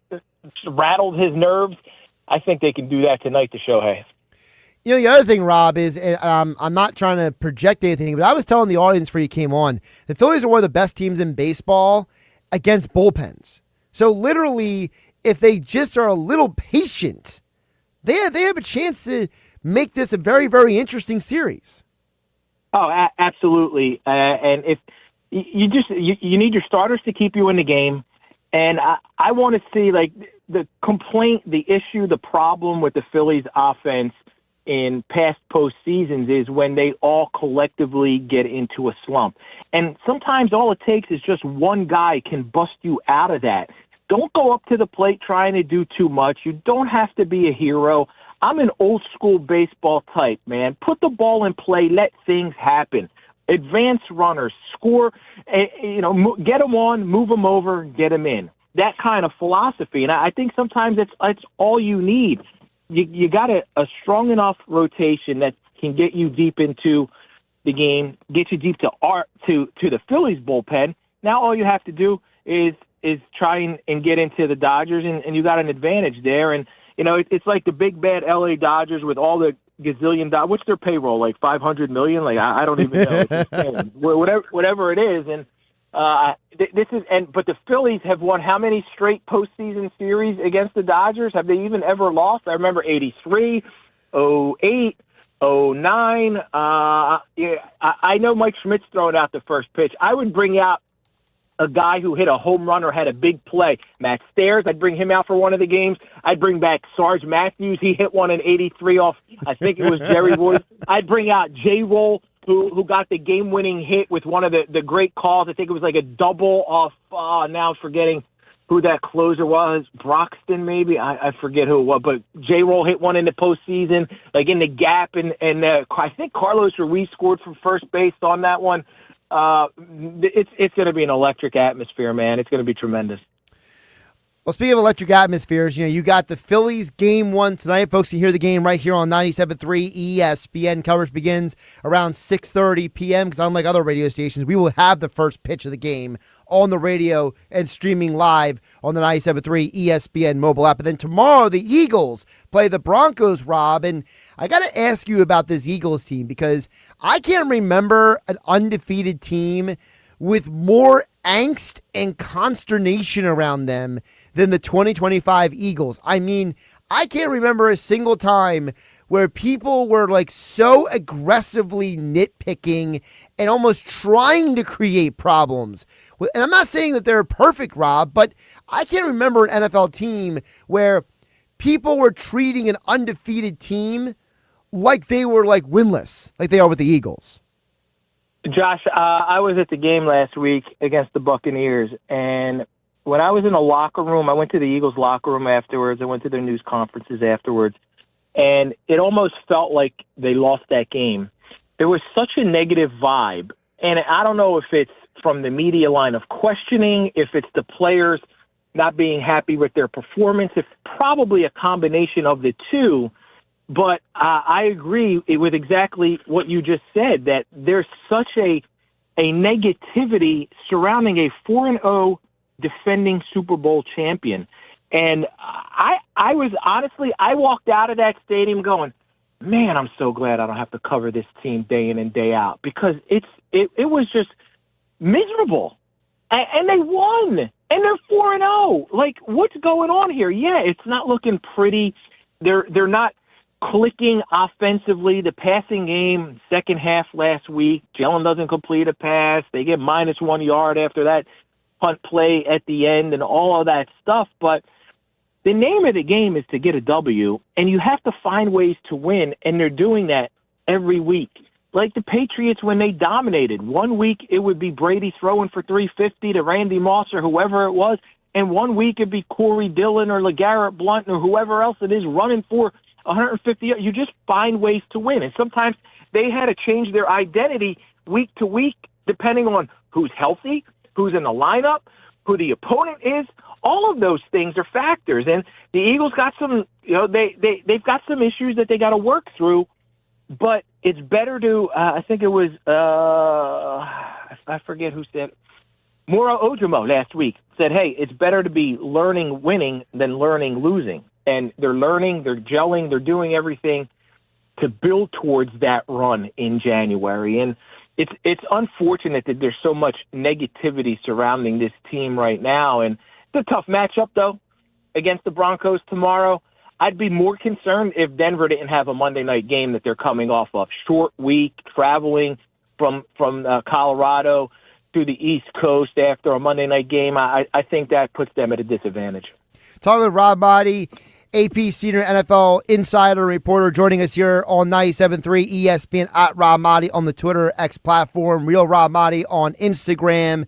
rattled his nerves, I think they can do that tonight to Shohei. You know, the other thing, Rob, is I'm not trying to project anything, but I was telling the audience before you came on, the Phillies are one of the best teams in baseball against bullpens. So literally, if they just are a little patient, they have a chance to make this a very, very interesting series. Oh, absolutely. And if you need your starters to keep you in the game. And I want to see, like, the complaint, the issue, the problem with the Phillies offense in past postseasons is when they all collectively get into a slump. And sometimes all it takes is just one guy can bust you out of that. Don't go up to the plate trying to do too much. You don't have to be a hero. I'm an old school baseball type, man. Put the ball in play. Let things happen. Advance runners, score, get them on, move them over, get them in. That kind of philosophy. And I think sometimes it's all you need. You got a strong enough rotation that can get you deep into the game, get you deep to the Phillies bullpen. Now all you have to do is try and get into the Dodgers, and you got an advantage there. And, it's like the big bad L.A. Dodgers with all the gazillion dollars. What's their payroll, like $500 million? Like, I don't even know. Whatever it is. And but the Phillies have won how many straight postseason series against the Dodgers? Have they even ever lost? I remember 83, 08, 09. I know Mike Schmidt's throwing out the first pitch. I would bring out a guy who hit a home run or had a big play. Matt Stairs, I'd bring him out for one of the games. I'd bring back Sarge Matthews. He hit one in 83 off, I think it was Jerry Royce. I'd bring out J-Roll, who got the game-winning hit with one of the great calls. I think it was like a double off, now I'm forgetting who that closer was. Broxton, maybe? I forget who it was. But J-Roll hit one in the postseason, like in the gap, and I think Carlos Ruiz scored from first base on that one. It's going to be an electric atmosphere, man. It's going to be tremendous. Well, speaking of electric atmospheres, you got the Phillies game 1 tonight. Folks can hear the game right here on 97.3 ESPN. Coverage begins around 6:30 p.m. because unlike other radio stations, we will have the first pitch of the game on the radio and streaming live on the 97.3 ESPN mobile app. And then tomorrow, the Eagles play the Broncos, Rob. And I got to ask you about this Eagles team because I can't remember an undefeated team with more angst and consternation around them than the 2025 Eagles. I mean, I can't remember a single time where people were like so aggressively nitpicking and almost trying to create problems. And I'm not saying that they're perfect, Rob, but I can't remember an NFL team where people were treating an undefeated team like they were like winless, like they are with the Eagles. Josh, I was at the game last week against the Buccaneers, and when I was in the locker room, I went to the Eagles locker room afterwards. I went to their news conferences afterwards, and it almost felt like they lost that game. There was such a negative vibe, and I don't know if it's from the media line of questioning, if it's the players not being happy with their performance. It's probably a combination of the two. But I agree with exactly what you just said, that there's such a negativity surrounding a 4-0 defending Super Bowl champion. And I was honestly, I walked out of that stadium going, man, I'm so glad I don't have to cover this team day in and day out, because it was just miserable. And they won, and they're 4-0. Like, what's going on here? Yeah, it's not looking pretty. They're not clicking offensively. The passing game, second half last week, Jalen doesn't complete a pass. They get -1 yard after that punt play at the end and all of that stuff. But the name of the game is to get a W, and you have to find ways to win, and they're doing that every week. Like the Patriots when they dominated. 1 week it would be Brady throwing for 350 to Randy Moss or whoever it was, and 1 week it'd be Corey Dillon or LeGarrette Blount or whoever else it is running for 150. You just find ways to win. And sometimes they had to change their identity week to week, depending on who's healthy, who's in the lineup, who the opponent is. All of those things are factors. And the Eagles got some, they've got some issues that they got to work through, but it's better to, I think it was, I forget who said, Moro Ojimo last week said, hey, it's better to be learning winning than learning losing. And they're learning, they're gelling, they're doing everything to build towards that run in January. And it's unfortunate that there's so much negativity surrounding this team right now. And it's a tough matchup, though, against the Broncos tomorrow. I'd be more concerned if Denver didn't have a Monday night game that they're coming off of. Short week, traveling from Colorado to the East Coast after a Monday night game. I think that puts them at a disadvantage. Talking with Rob Maaddi, AP senior NFL insider reporter, joining us here on 97.3 ESPN at Rob Maaddi on the Twitter X platform, Real Rob Maaddi on Instagram.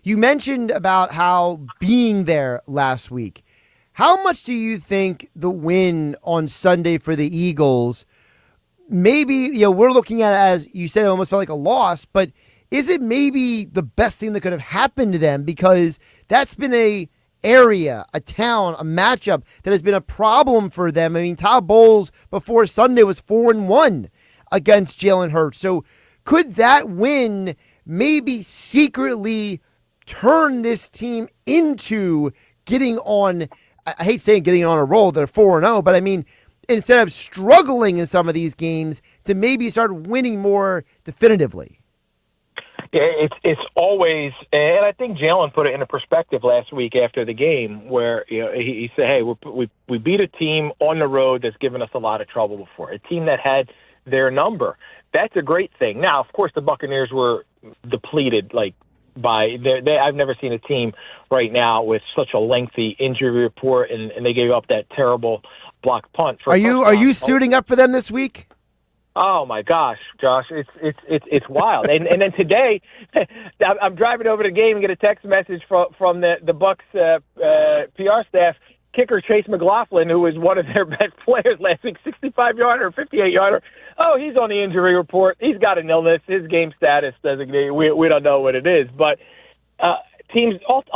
You mentioned about how being there last week. How much do you think the win on Sunday for the Eagles, maybe, we're looking at it as you said, it almost felt like a loss, but is it maybe the best thing that could have happened to them? Because that's been a area, a town, a matchup that has been a problem for them. I mean, Todd Bowles before Sunday was 4-1 against Jalen Hurts. So could that win maybe secretly turn this team into getting on, I hate saying getting on a roll, they're 4-0, but I mean, instead of struggling in some of these games, to maybe start winning more definitively? It's always, and I think Jalen put it into perspective last week after the game, where he said, "Hey, we beat a team on the road that's given us a lot of trouble before, a team that had their number. That's a great thing." Now, of course, the Buccaneers were depleted, like I've never seen a team right now with such a lengthy injury report, and they gave up that terrible block punt. Are you suiting up for them this week? Oh my gosh, Josh, it's wild. And then today, I'm driving over to the game and get a text message from the Bucs PR staff. kicker Chase McLaughlin, who was one of their best players last week, 65-yarder or 58-yarder. Oh, he's on the injury report. He's got an illness. His game status designated. We don't know what it is. But a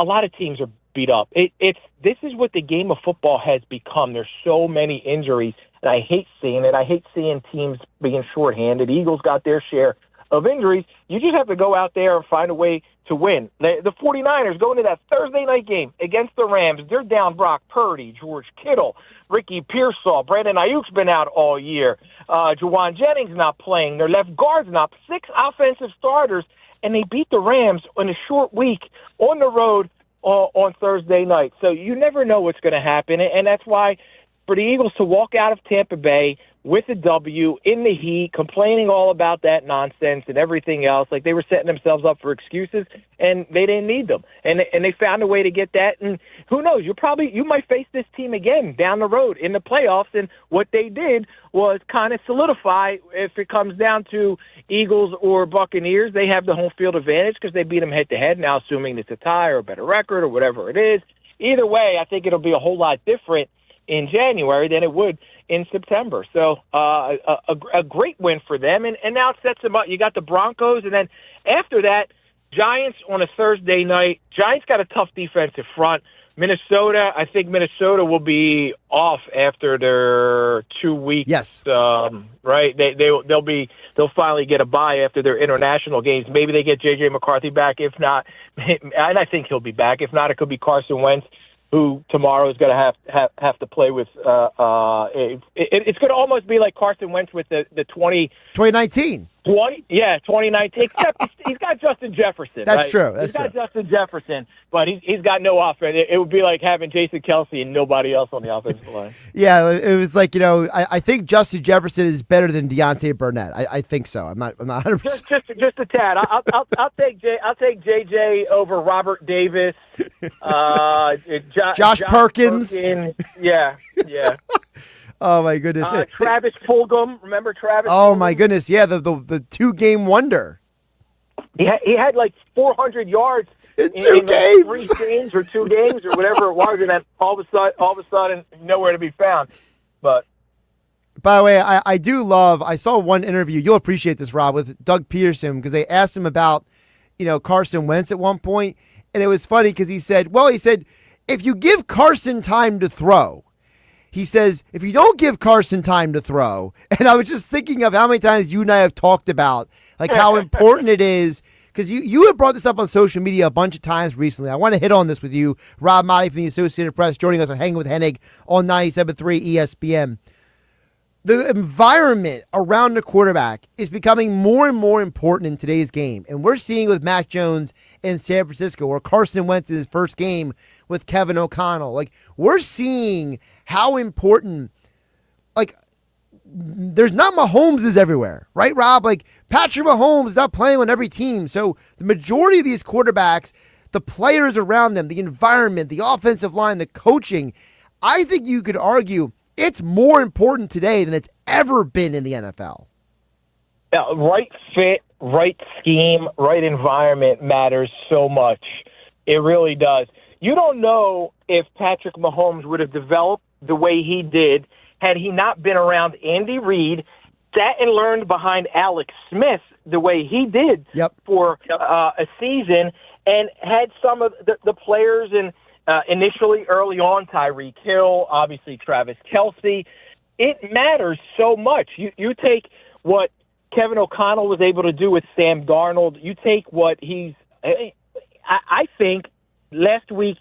lot of teams are beat up. This is what the game of football has become. There's so many injuries, and I hate seeing it. I hate seeing teams being shorthanded. Eagles got their share of injuries. You just have to go out there and find a way to win. The 49ers go into that Thursday night game against the Rams. They're down Brock Purdy, George Kittle, Ricky Pearsall. Brandon Ayuk's been out all year. Juwan Jennings not playing. Their left guard's not. 6 offensive starters, and they beat the Rams in a short week on the road on Thursday night. So you never know what's going to happen, and that's why for the Eagles to walk out of Tampa Bay with a W in the heat, complaining all about that nonsense and everything else, like they were setting themselves up for excuses, and they didn't need them. And they found a way to get that. And who knows? You might face this team again down the road in the playoffs. And what they did was kind of solidify, if it comes down to Eagles or Buccaneers, they have the home field advantage because they beat them head-to-head. Now, assuming it's a tie or a better record or whatever it is, either way, I think it'll be a whole lot different in January than it would in September. So a great win for them, and now it sets them up. You got the Broncos, and then after that, Giants on a Thursday night. Giants got a tough defensive front. Minnesota, I think Minnesota will be off after their 2 weeks. Yes. Right? They'll finally get a bye after their international games. Maybe they get J.J. McCarthy back. If not, and I think he'll be back. If not, it could be Carson Wentz, who tomorrow is going to have to play with. It's going to almost be like Carson Wentz with the 2019. 2019. Except he's got Justin Jefferson. That's right? true. He's got Justin Jefferson, but he's got no offense. It would be like having Jason Kelsey and nobody else on the offensive line. Yeah, it was like, I think Justin Jefferson is better than Deontay Burnett. I think so. I'm not 100%. Just a tad. I'll take JJ over Robert Davis. Josh Perkins. Yeah. Oh my goodness! Travis Fulgham, remember Travis? Oh Fulgham? my goodness! Yeah, the 2-game wonder. He had like 400 yards in 2 games, like 3 games or 2 games or whatever it was, and then all of a sudden, nowhere to be found. But by the way, I do love. I saw one interview. You'll appreciate this, Rob, with Doug Peterson, because they asked him about Carson Wentz at one point, and it was funny because he said, if you give Carson time to throw. He says, if you don't give Carson time to throw, and I was just thinking of how many times you and I have talked about like how important it is, because you have brought this up on social media a bunch of times recently. I want to hit on this with you, Rob Maaddi from the Associated Press, joining us on Hanging with Hennig on 97.3 ESPN. The environment around the quarterback is becoming more and more important in today's game. And we're seeing with Mac Jones in San Francisco, or Carson Wentz in his first game with Kevin O'Connell. Like, we're seeing how important, like, there's not Mahomes everywhere, right, Rob? Like, Patrick Mahomes is not playing on every team. So the majority of these quarterbacks, the players around them, the environment, the offensive line, the coaching, I think you could argue it's more important today than it's ever been in the NFL. Yeah, right fit, right scheme, right environment matters so much. It really does. You don't know if Patrick Mahomes would have developed the way he did had he not been around Andy Reid, sat and learned behind Alex Smith the way he did for a season, and had some of the players and initially early on, Tyreek Hill, obviously Travis Kelce. It matters so much. You take what Kevin O'Connell was able to do with Sam Darnold. You take what I think last week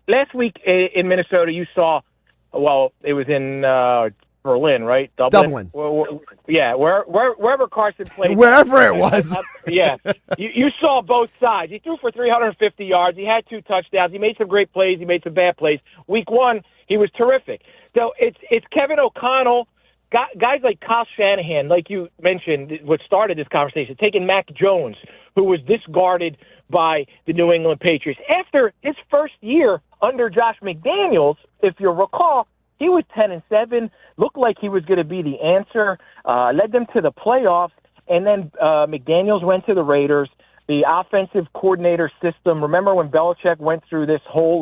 in Minnesota, you saw, well, it was in Berlin, right? Dublin. Yeah, wherever Carson played. Wherever it was. Yeah. You saw both sides. He threw for 350 yards. He had 2 touchdowns. He made some great plays. He made some bad plays. Week 1, he was terrific. So it's Kevin O'Connell, guys like Kyle Shanahan, like you mentioned, what started this conversation, taking Mac Jones, who was discarded by the New England Patriots. After his first year under Josh McDaniels, if you'll recall, he was 10-7, looked like he was going to be the answer, led them to the playoffs, and then McDaniels went to the Raiders. The offensive coordinator system, remember when Belichick went through this whole,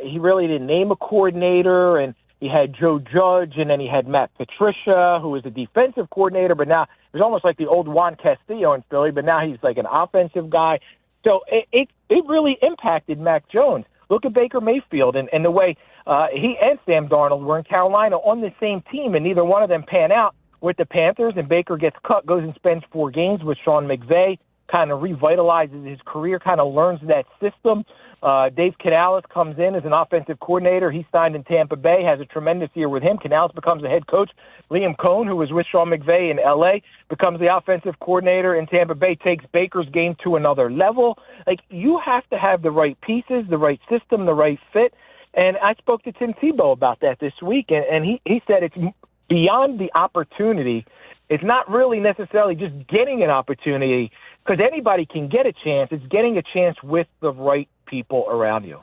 He really didn't name a coordinator, and he had Joe Judge, and then he had Matt Patricia, who was the defensive coordinator, but now it was almost like the old Juan Castillo in Philly, but now he's like an offensive guy. So it really impacted Mac Jones. Look at Baker Mayfield and the way he and Sam Darnold were in Carolina on the same team, and neither one of them pan out with the Panthers, and Baker gets cut, goes and spends 4 games with Sean McVay, kind of revitalizes his career, kind of learns that system. Dave Canales comes in as an offensive coordinator. He signed in Tampa Bay, has a tremendous year with him. Canales becomes the head coach. Liam Cohn, who was with Sean McVay in L.A., becomes the offensive coordinator in Tampa Bay, takes Baker's game to another level. Like, you have to have the right pieces, the right system, the right fit. And I spoke to Tim Tebow about that this week, and he said it's beyond the opportunity. It's not really necessarily just getting an opportunity, because anybody can get a chance. It's getting a chance with the right people around you.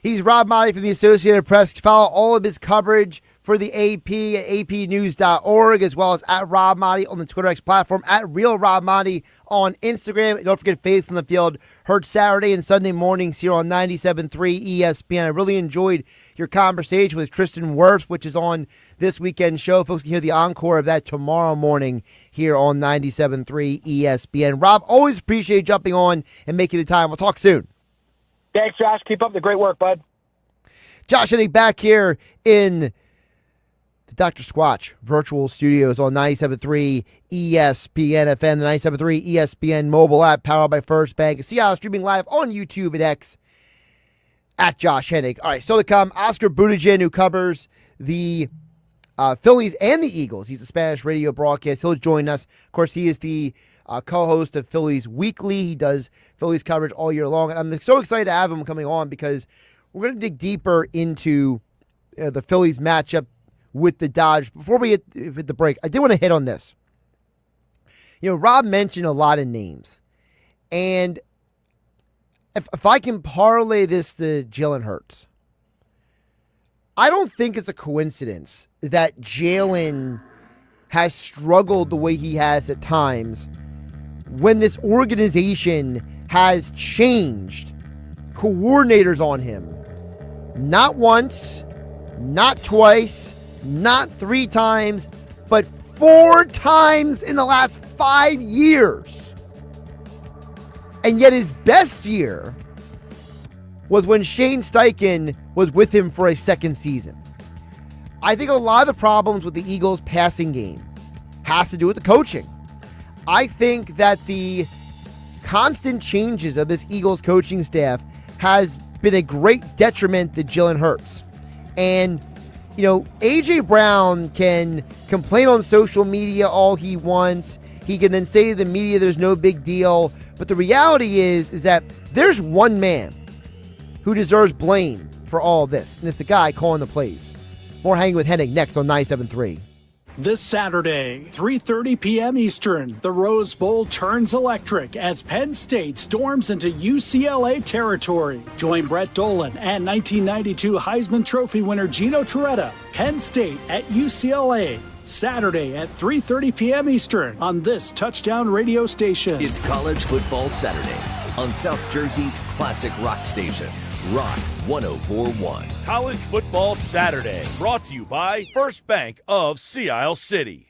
He's Rob Maaddi from the Associated Press. Follow all of his coverage for the AP at apnews.org, as well as at Rob Maaddi on the Twitter X platform, at Real Rob Maaddi on Instagram. And don't forget Faith on the Field, heard Saturday and Sunday mornings here on 97.3 ESPN. I really enjoyed your conversation with Tristan Wirfs, which is on this weekend show. Folks can hear the encore of that tomorrow morning here on 97.3 ESPN. Rob, always appreciate jumping on and making the time. We'll talk soon. Thanks, Josh. Keep up the great work, bud. Josh Hennig back here in the Dr. Squatch virtual studios on 97.3 ESPN FM, the 97.3 ESPN mobile app powered by First Bank. See how streaming live on YouTube and X at Josh Hennig. All right, still to come, Oscar Budejen, who covers the Phillies and the Eagles. He's a Spanish radio broadcast. He'll join us. Of course, he is the co-host of Phillies Weekly. He does Phillies coverage all year long. And I'm so excited to have him coming on because we're going to dig deeper into the Phillies matchup with the Dodgers. Before we hit the break, I did want to hit on this. You know, Rob mentioned a lot of names. And if I can parlay this to Jalen Hurts, I don't think it's a coincidence that Jalen has struggled the way he has at times when this organization has changed coordinators on him. Not once, not twice, not 3 times, but 4 times in the last 5 years. And yet his best year was when Shane Steichen was with him for a second season. I think a lot of the problems with the Eagles' passing game has to do with the coaching. I think that the constant changes of this Eagles coaching staff has been a great detriment to Jalen Hurts. And, you know, A.J. Brown can complain on social media all he wants. He can then say to the media there's no big deal. But the reality is that there's one man who deserves blame for all of this, and it's the guy calling the plays. More Hanging with Hennig next on 97.3. This Saturday, 3:30 p.m. Eastern, the Rose Bowl turns electric as Penn State storms into UCLA territory. Join Brett Dolan and 1992 Heisman Trophy winner Gino Torretta. Penn State at UCLA. Saturday at 3:30 p.m. Eastern on this touchdown radio station. It's College Football Saturday on South Jersey's classic rock station, Rock 104.1. College Football Saturday, brought to you by First Bank of Sea Isle City.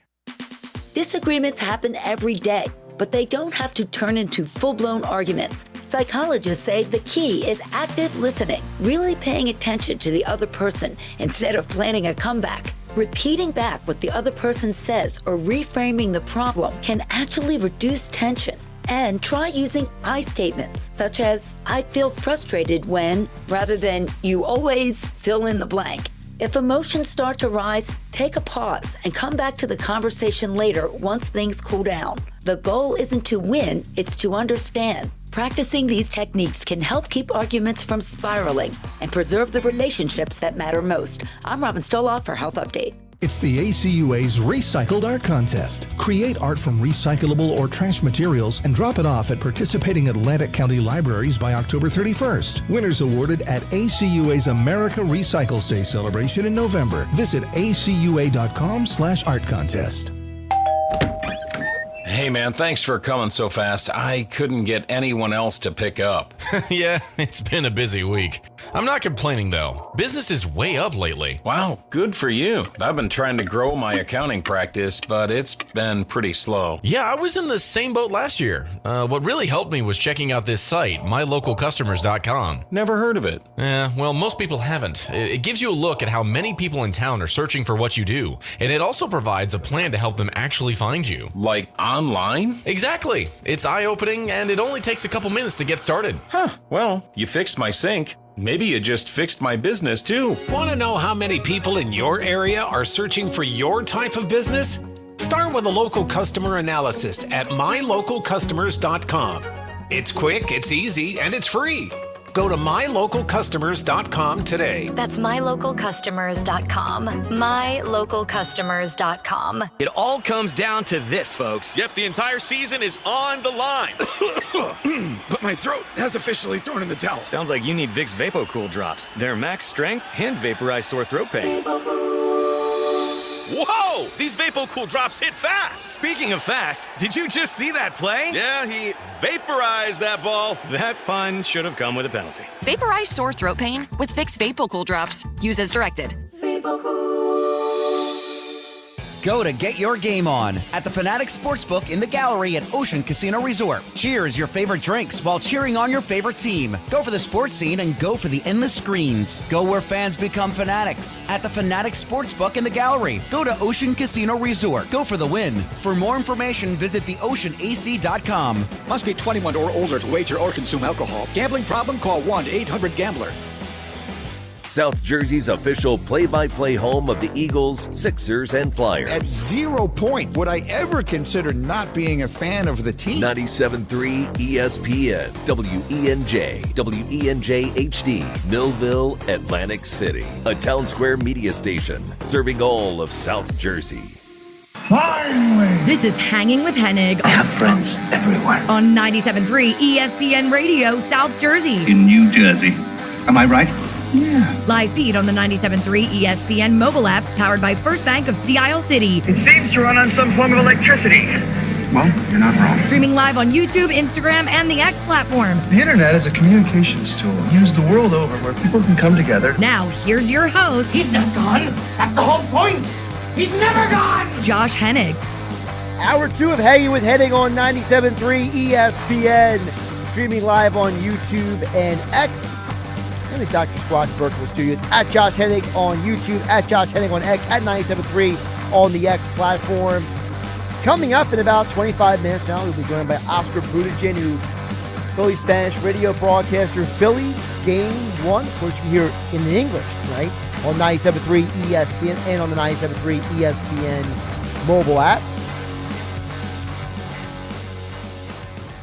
Disagreements happen every day, but they don't have to turn into full-blown arguments. Psychologists say the key is active listening, really paying attention to the other person instead of planning a comeback. Repeating back what the other person says or reframing the problem can actually reduce tension. And try using I statements, such as, I feel frustrated when, rather than, you always fill in the blank. If emotions start to rise, take a pause and come back to the conversation later once things cool down. The goal isn't to win, it's to understand. Practicing these techniques can help keep arguments from spiraling and preserve the relationships that matter most. I'm Robin Stoloff for Health Update. It's the ACUA's Recycled Art Contest. Create art from recyclable or trash materials and drop it off at participating Atlantic County libraries by October 31st. Winners awarded at ACUA's America Recycles Day celebration in November. Visit acua.com/art contest. Hey man, thanks for coming so fast. I couldn't get anyone else to pick up. Yeah, it's been a busy week. I'm not complaining though. Business is way up lately. Wow, good for you. I've been trying to grow my accounting practice, but it's been pretty slow. Yeah, I was in the same boat last year. What really helped me was checking out this site, mylocalcustomers.com. Never heard of it. Well, most people haven't. It gives you a look at how many people in town are searching for what you do, and it also provides a plan to help them actually find you. Like online? Exactly. It's eye-opening, and it only takes a couple minutes to get started. Huh, well, you fixed my sink. Maybe you just fixed my business too. Want to know how many people in your area are searching for your type of business? Start with a local customer analysis at mylocalcustomers.com. It's quick, it's easy, and it's free. Go to mylocalcustomers.com today. That's mylocalcustomers.com. Mylocalcustomers.com. It all comes down to this, folks. Yep, the entire season is on the line. But my throat has officially thrown in the towel. Sounds like you need Vicks VapoCool drops. Their max strength and vaporize sore throat pain. Whoa! These VapoCool drops hit fast! Speaking of fast, did you just see that play? Yeah, he vaporized that ball. That pun should have come with a penalty. Vaporize sore throat pain with Vicks VapoCool drops. Use as directed. Go to get your game on at the Fanatic Sportsbook in the Gallery at Ocean Casino Resort. Cheers your favorite drinks while cheering on your favorite team. Go for the sports scene and go for the endless screens. Go where fans become fanatics at the Fanatic Sportsbook in the Gallery. Go to Ocean Casino Resort. Go for the win. For more information, visit theoceanac.com. Must be 21 or older to wager or consume alcohol. Gambling problem? Call 1-800-GAMBLER. South Jersey's official play-by-play home of the Eagles, Sixers, and Flyers. At 0 point would I ever consider not being a fan of the team. 97.3 ESPN, WENJ, WENJ HD, Millville, Atlantic City. A Town Square media station serving all of South Jersey. Finally! This is Hanging with Hennig. I have friends everywhere. On 97.3 ESPN Radio, South Jersey. In New Jersey. Am I right? Yeah. Live feed on the 97.3 ESPN mobile app, powered by First Bank of Sea Isle City. It seems to run on some form of electricity. Well, you're not wrong. Streaming live on YouTube, Instagram, and the X platform. The internet is a communications tool used the world over where people can come together. Now, here's your host. He's not gone. That's the whole point. He's never gone. Josh Hennig. Hour 2 of Hanging with Hennig on 97.3 ESPN. Streaming live on YouTube and X. And the Dr. Squatch Virtual Studios at Josh Hennig on YouTube, at Josh Hennig on X, at 97.3 on the X platform. Coming up in about 25 minutes now, we'll be joined by Oscar Budejen, who is Philly Spanish radio broadcaster. Phillies Game 1, of course, you can hear it in English tonight on 97.3 ESPN and on the 97.3 ESPN mobile app.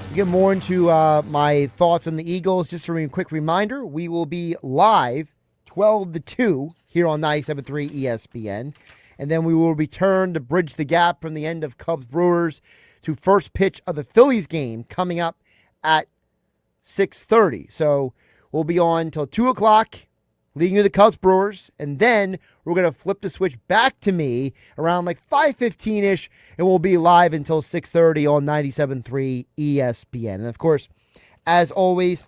We get more into my thoughts on the Eagles. Just a quick reminder, we will be live 12 to 2 here on 97.3 ESPN. And then we will return to bridge the gap from the end of Cubs Brewers to first pitch of the Phillies game coming up at 6:30. So we'll be on until 2 o'clock, leading you to the Cubs Brewers. And then we're going to flip the switch back to me around like 5:15-ish, and we'll be live until 6:30 on 97.3 ESPN. And, of course, as always,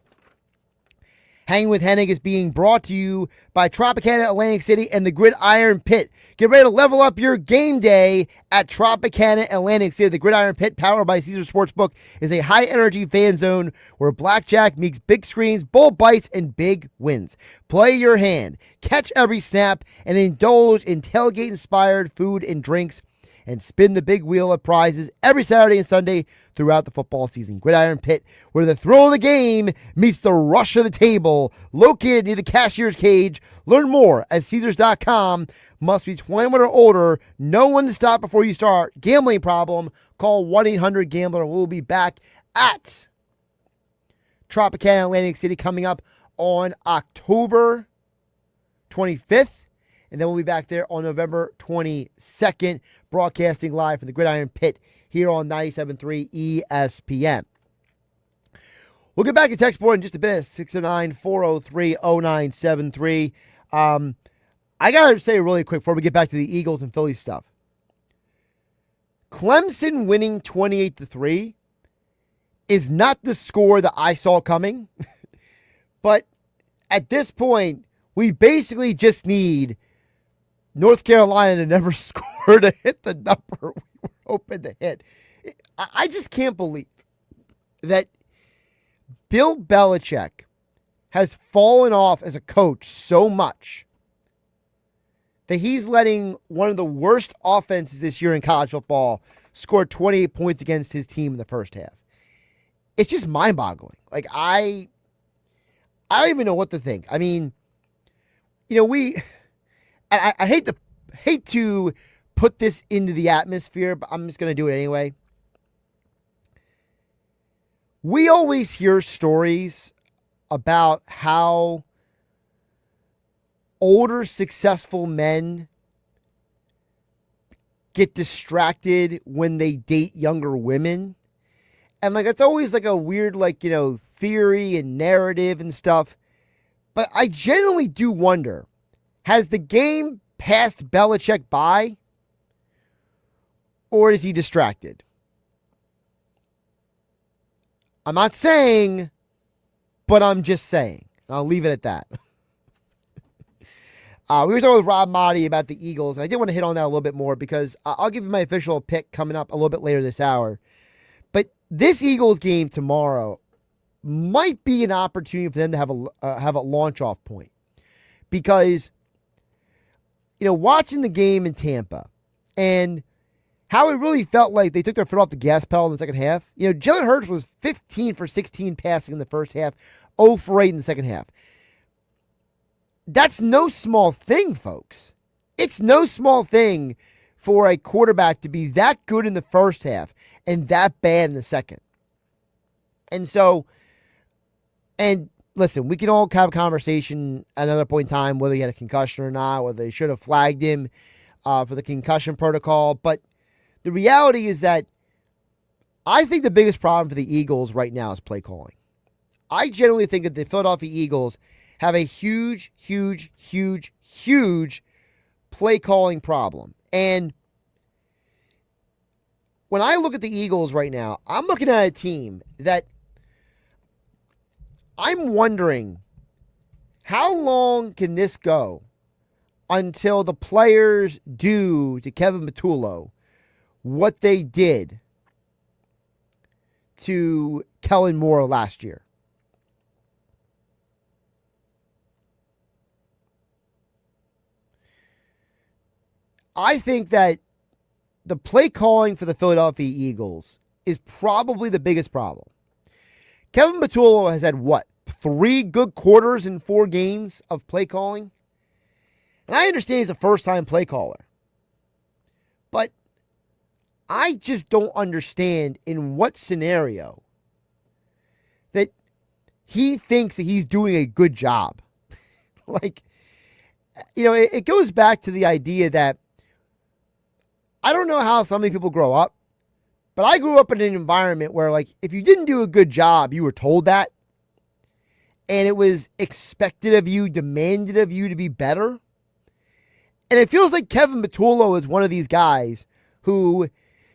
Hanging with Hennig is being brought to you by Tropicana Atlantic City and the Gridiron Pit. Get ready to level up your game day at Tropicana Atlantic City. The Gridiron Pit, powered by Caesar Sportsbook, is a high-energy fan zone where blackjack meets big screens, bull bites, and big wins. Play your hand, catch every snap, and indulge in tailgate-inspired food and drinks, and spin the big wheel of prizes every Saturday and Sunday throughout the football season. Gridiron Pit, where the thrill of the game meets the rush of the table. Located near the cashier's cage. Learn more at Caesars.com. Must be 21 or older. No one to stop before you start. Gambling problem? Call 1-800-GAMBLER. We'll be back at Tropicana Atlantic City coming up on October 25th. And then we'll be back there on November 22nd, broadcasting live from the Gridiron Pit here on 97.3 ESPN. We'll get back to text board in just a bit, 609-403-0973. I got to say really quick before we get back to the Eagles and Phillies stuff. Clemson winning 28-3 is not the score that I saw coming, but at this point, we basically just need North Carolina to never score to hit the number we were hoping to hit. I just can't believe that Bill Belichick has fallen off as a coach so much that he's letting one of the worst offenses this year in college football score 28 points against his team in the first half. It's just mind-boggling. Like, I don't even know what to think. I mean, I hate to put this into the atmosphere, but I'm just going to do it anyway. We always hear stories about how older, successful men get distracted when they date younger women. And, it's always, a weird, theory and narrative and stuff. But I genuinely do wonder, has the game passed Belichick by? Or is he distracted? I'm not saying, but I'm just saying. I'll leave it at that. We were talking with Rob Maaddi about the Eagles. And I did want to hit on that a little bit more because I'll give you my official pick coming up a little bit later this hour. But this Eagles game tomorrow might be an opportunity for them to have a launch-off point. Because, watching the game in Tampa and how it really felt like they took their foot off the gas pedal in the second half. Jalen Hurts was 15 for 16 passing in the first half, 0 for 8 in the second half. That's no small thing, folks. It's no small thing for a quarterback to be that good in the first half and that bad in the second. And so, listen, we can all have a conversation at another point in time whether he had a concussion or not, whether they should have flagged him for the concussion protocol. But the reality is that I think the biggest problem for the Eagles right now is play calling. I generally think that the Philadelphia Eagles have a huge, huge, huge, huge play calling problem. And when I look at the Eagles right now, I'm looking at a team that I'm wondering, how long can this go until the players do to Kevin Patullo what they did to Kellen Moore last year? I think that the play calling for the Philadelphia Eagles is probably the biggest problem. Kevin Patullo has had 3 good quarters in 4 games of play calling? And I understand he's a first-time play caller. But I just don't understand in what scenario that he thinks that he's doing a good job. It goes back to the idea that I don't know how so many people grow up, but I grew up in an environment where, if you didn't do a good job, you were told that. And it was expected of you, demanded of you to be better. And it feels like Kevin Patullo is one of these guys who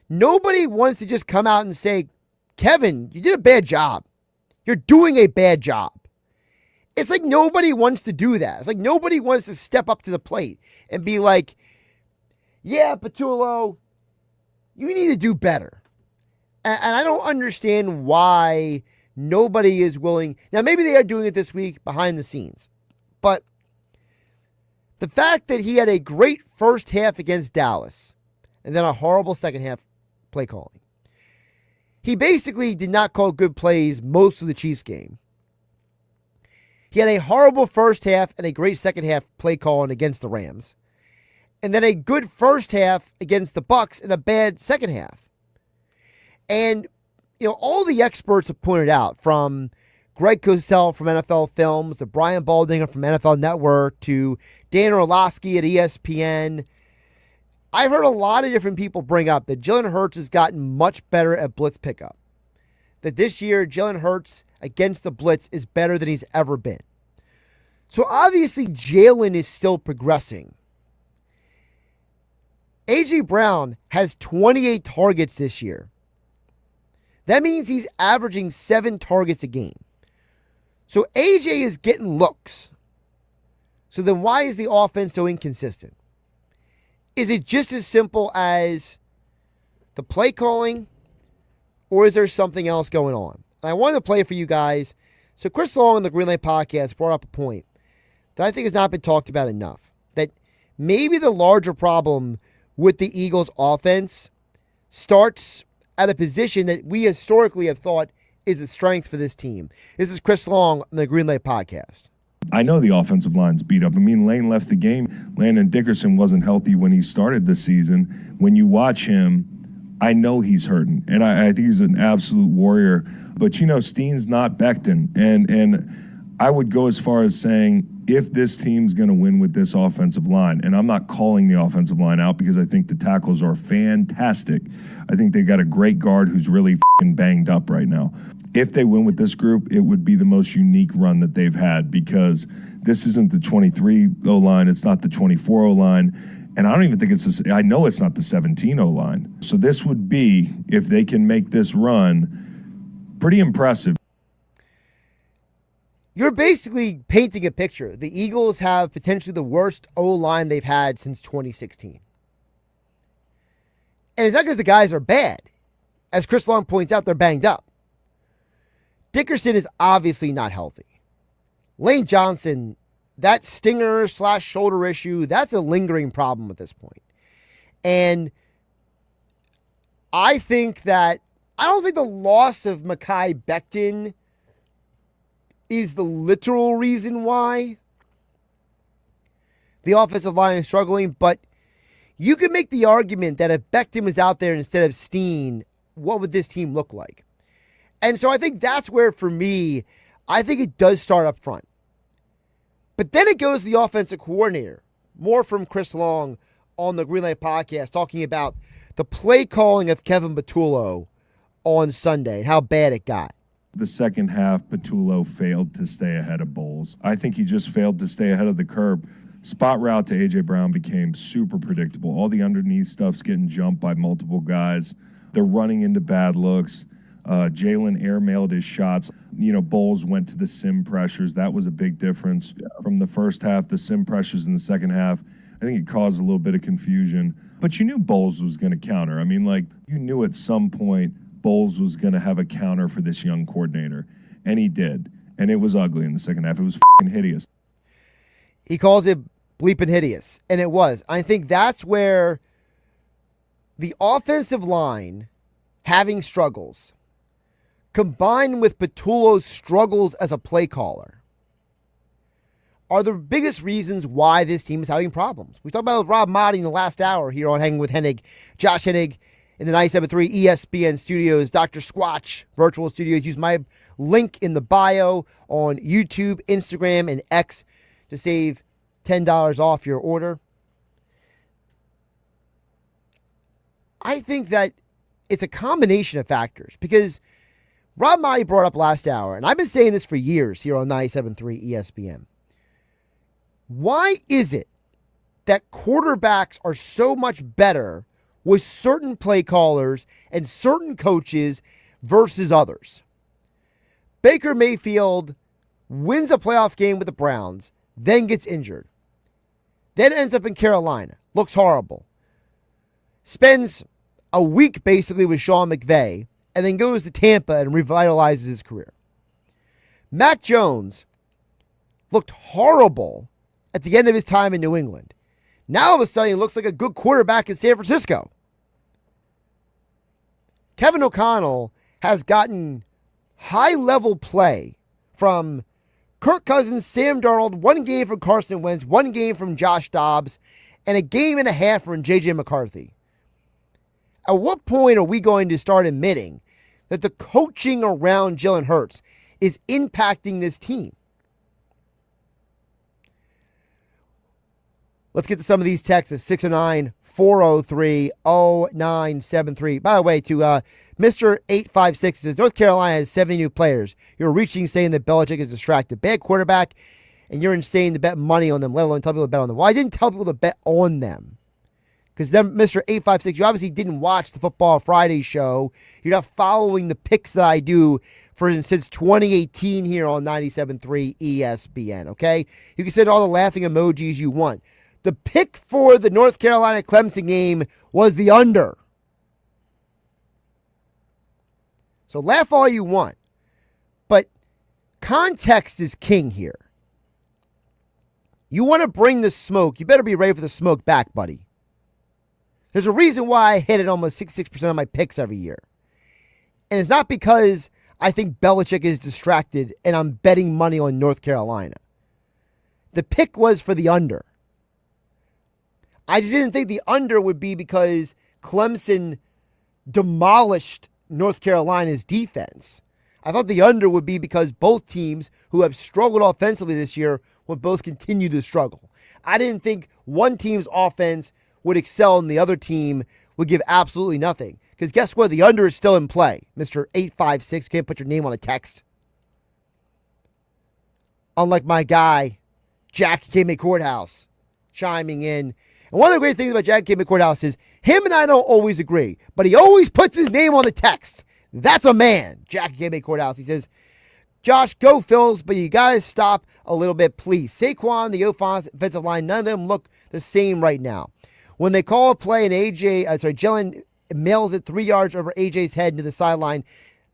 nobody wants to just come out and say, Kevin, you did a bad job. You're doing a bad job. It's like nobody wants to do that. It's like nobody wants to step up to the plate and be like, yeah, Patullo, you need to do better. And I don't understand why nobody is willing. Now, maybe they are doing it this week behind the scenes. But the fact that he had a great first half against Dallas and then a horrible second half play calling. He basically did not call good plays most of the Chiefs game. He had a horrible first half and a great second half play calling against the Rams. And then a good first half against the Bucs and a bad second half. And, all the experts have pointed out, from Greg Cosell from NFL Films to Brian Baldinger from NFL Network to Dan Orlovsky at ESPN, I've heard a lot of different people bring up that Jalen Hurts has gotten much better at blitz pickup. That this year, Jalen Hurts against the blitz is better than he's ever been. So obviously, Jalen is still progressing. A.J. Brown has 28 targets this year. That means he's averaging 7 targets a game. So A.J. is getting looks. So then why is the offense so inconsistent? Is it just as simple as the play calling, or is there something else going on? And I wanted to play for you guys. So Chris Long on the Green Light Podcast brought up a point that I think has not been talked about enough. That maybe the larger problem with the Eagles' offense starts at a position that we historically have thought is a strength for this team. This is Chris Long on the Green Light Podcast. I know the offensive line's beat up. I mean, Lane left the game. Landon Dickerson wasn't healthy when he started the season. When you watch him, I know he's hurting, and I think he's an absolute warrior. But, Steen's not Becton, and I would go as far as saying if this team's going to win with this offensive line, and I'm not calling the offensive line out because I think the tackles are fantastic. I think they got a great guard who's really f***ing banged up right now. If they win with this group, it would be the most unique run that they've had because this isn't the 23 O-line, it's not the 24 O-line, and I don't even think I know it's not the 17 O-line. So this would be, if they can make this run, pretty impressive. You're basically painting a picture. The Eagles have potentially the worst O-line they've had since 2016. And it's not because the guys are bad. As Chris Long points out, they're banged up. Dickerson is obviously not healthy. Lane Johnson, that stinger/shoulder issue, that's a lingering problem at this point. And I don't think the loss of Mekhi Becton is the literal reason why the offensive line is struggling, but you could make the argument that if Becton was out there instead of Steen, what would this team look like? And so I think that's where, for me, I think it does start up front. But then it goes to the offensive coordinator. More from Chris Long on the Green Light Podcast, talking about the play calling of Kevin Patullo on Sunday and how bad it got. The second half, Patullo failed to stay ahead of Bowles. I think he just failed to stay ahead of the curve. Spot route to A.J. Brown became super predictable. All the underneath stuff's getting jumped by multiple guys. They're running into bad looks. Jalen airmailed his shots. Bowles went to the sim pressures. That was a big difference from the first half. The sim pressures in the second half, I think it caused a little bit of confusion. But you knew Bowles was going to counter. I mean, you knew at some point Bowles was going to have a counter for this young coordinator. And he did. And it was ugly in the second half. It was f***ing hideous. He calls it bleeping hideous. And it was. I think that's where the offensive line having struggles combined with Patullo's struggles as a play caller are the biggest reasons why this team is having problems. We talked about Rob Maaddi in the last hour here on Hanging with Hennig. Josh Hennig in the 97.3 ESPN Studios, Dr. Squatch Virtual Studios. Use my link in the bio on YouTube, Instagram, and X to save $10 off your order. I think that it's a combination of factors because Rob Maaddi brought up last hour, and I've been saying this for years here on 97.3 ESPN. Why is it that quarterbacks are so much better with certain play callers and certain coaches versus others? Baker Mayfield wins a playoff game with the Browns, then gets injured. Then ends up in Carolina. Looks horrible. Spends a week basically with Sean McVay, and then goes to Tampa and revitalizes his career. Mac Jones looked horrible at the end of his time in New England. Now all of a sudden he looks like a good quarterback in San Francisco. Kevin O'Connell has gotten high-level play from Kirk Cousins, Sam Darnold, one game from Carson Wentz, one game from Josh Dobbs, and a game and a half from J.J. McCarthy. At what point are we going to start admitting that the coaching around Jalen Hurts is impacting this team? Let's get to some of these texts at 609-403-0973. By the way, to Mr. 856 says, North Carolina has 70 new players. You're reaching saying that Belichick is distracted. Bad quarterback, and you're insane to bet money on them, let alone tell people to bet on them. Well, I didn't tell people to bet on them. Because then, Mr. 856, you obviously didn't watch the Football Friday show. You're not following the picks that I do since 2018 here on 97.3 ESPN, okay? You can send all the laughing emojis you want. The pick for the North Carolina-Clemson game was the under. So laugh all you want. But context is king here. You want to bring the smoke, you better be ready for the smoke back, buddy. There's a reason why I hit it almost 66% of my picks every year. And it's not because I think Belichick is distracted and I'm betting money on North Carolina. The pick was for the under. I just didn't think the under would be because Clemson demolished North Carolina's defense. I thought the under would be because both teams who have struggled offensively this year would both continue to struggle. I didn't think one team's offense would excel and the other team would give absolutely nothing. Because guess what? The under is still in play. Mr. 856, can't put your name on a text. Unlike my guy, Jack K. Courthouse, chiming in. And one of the great things about Jack K. Courthouse is him and I don't always agree, but he always puts his name on the text. That's a man, Jack K. Courthouse. He says, Josh, go Phils, but you got to stop a little bit, please. Saquon, the offensive line, none of them look the same right now. When they call a play and Jalen mails it 3 yards over AJ's head into the sideline,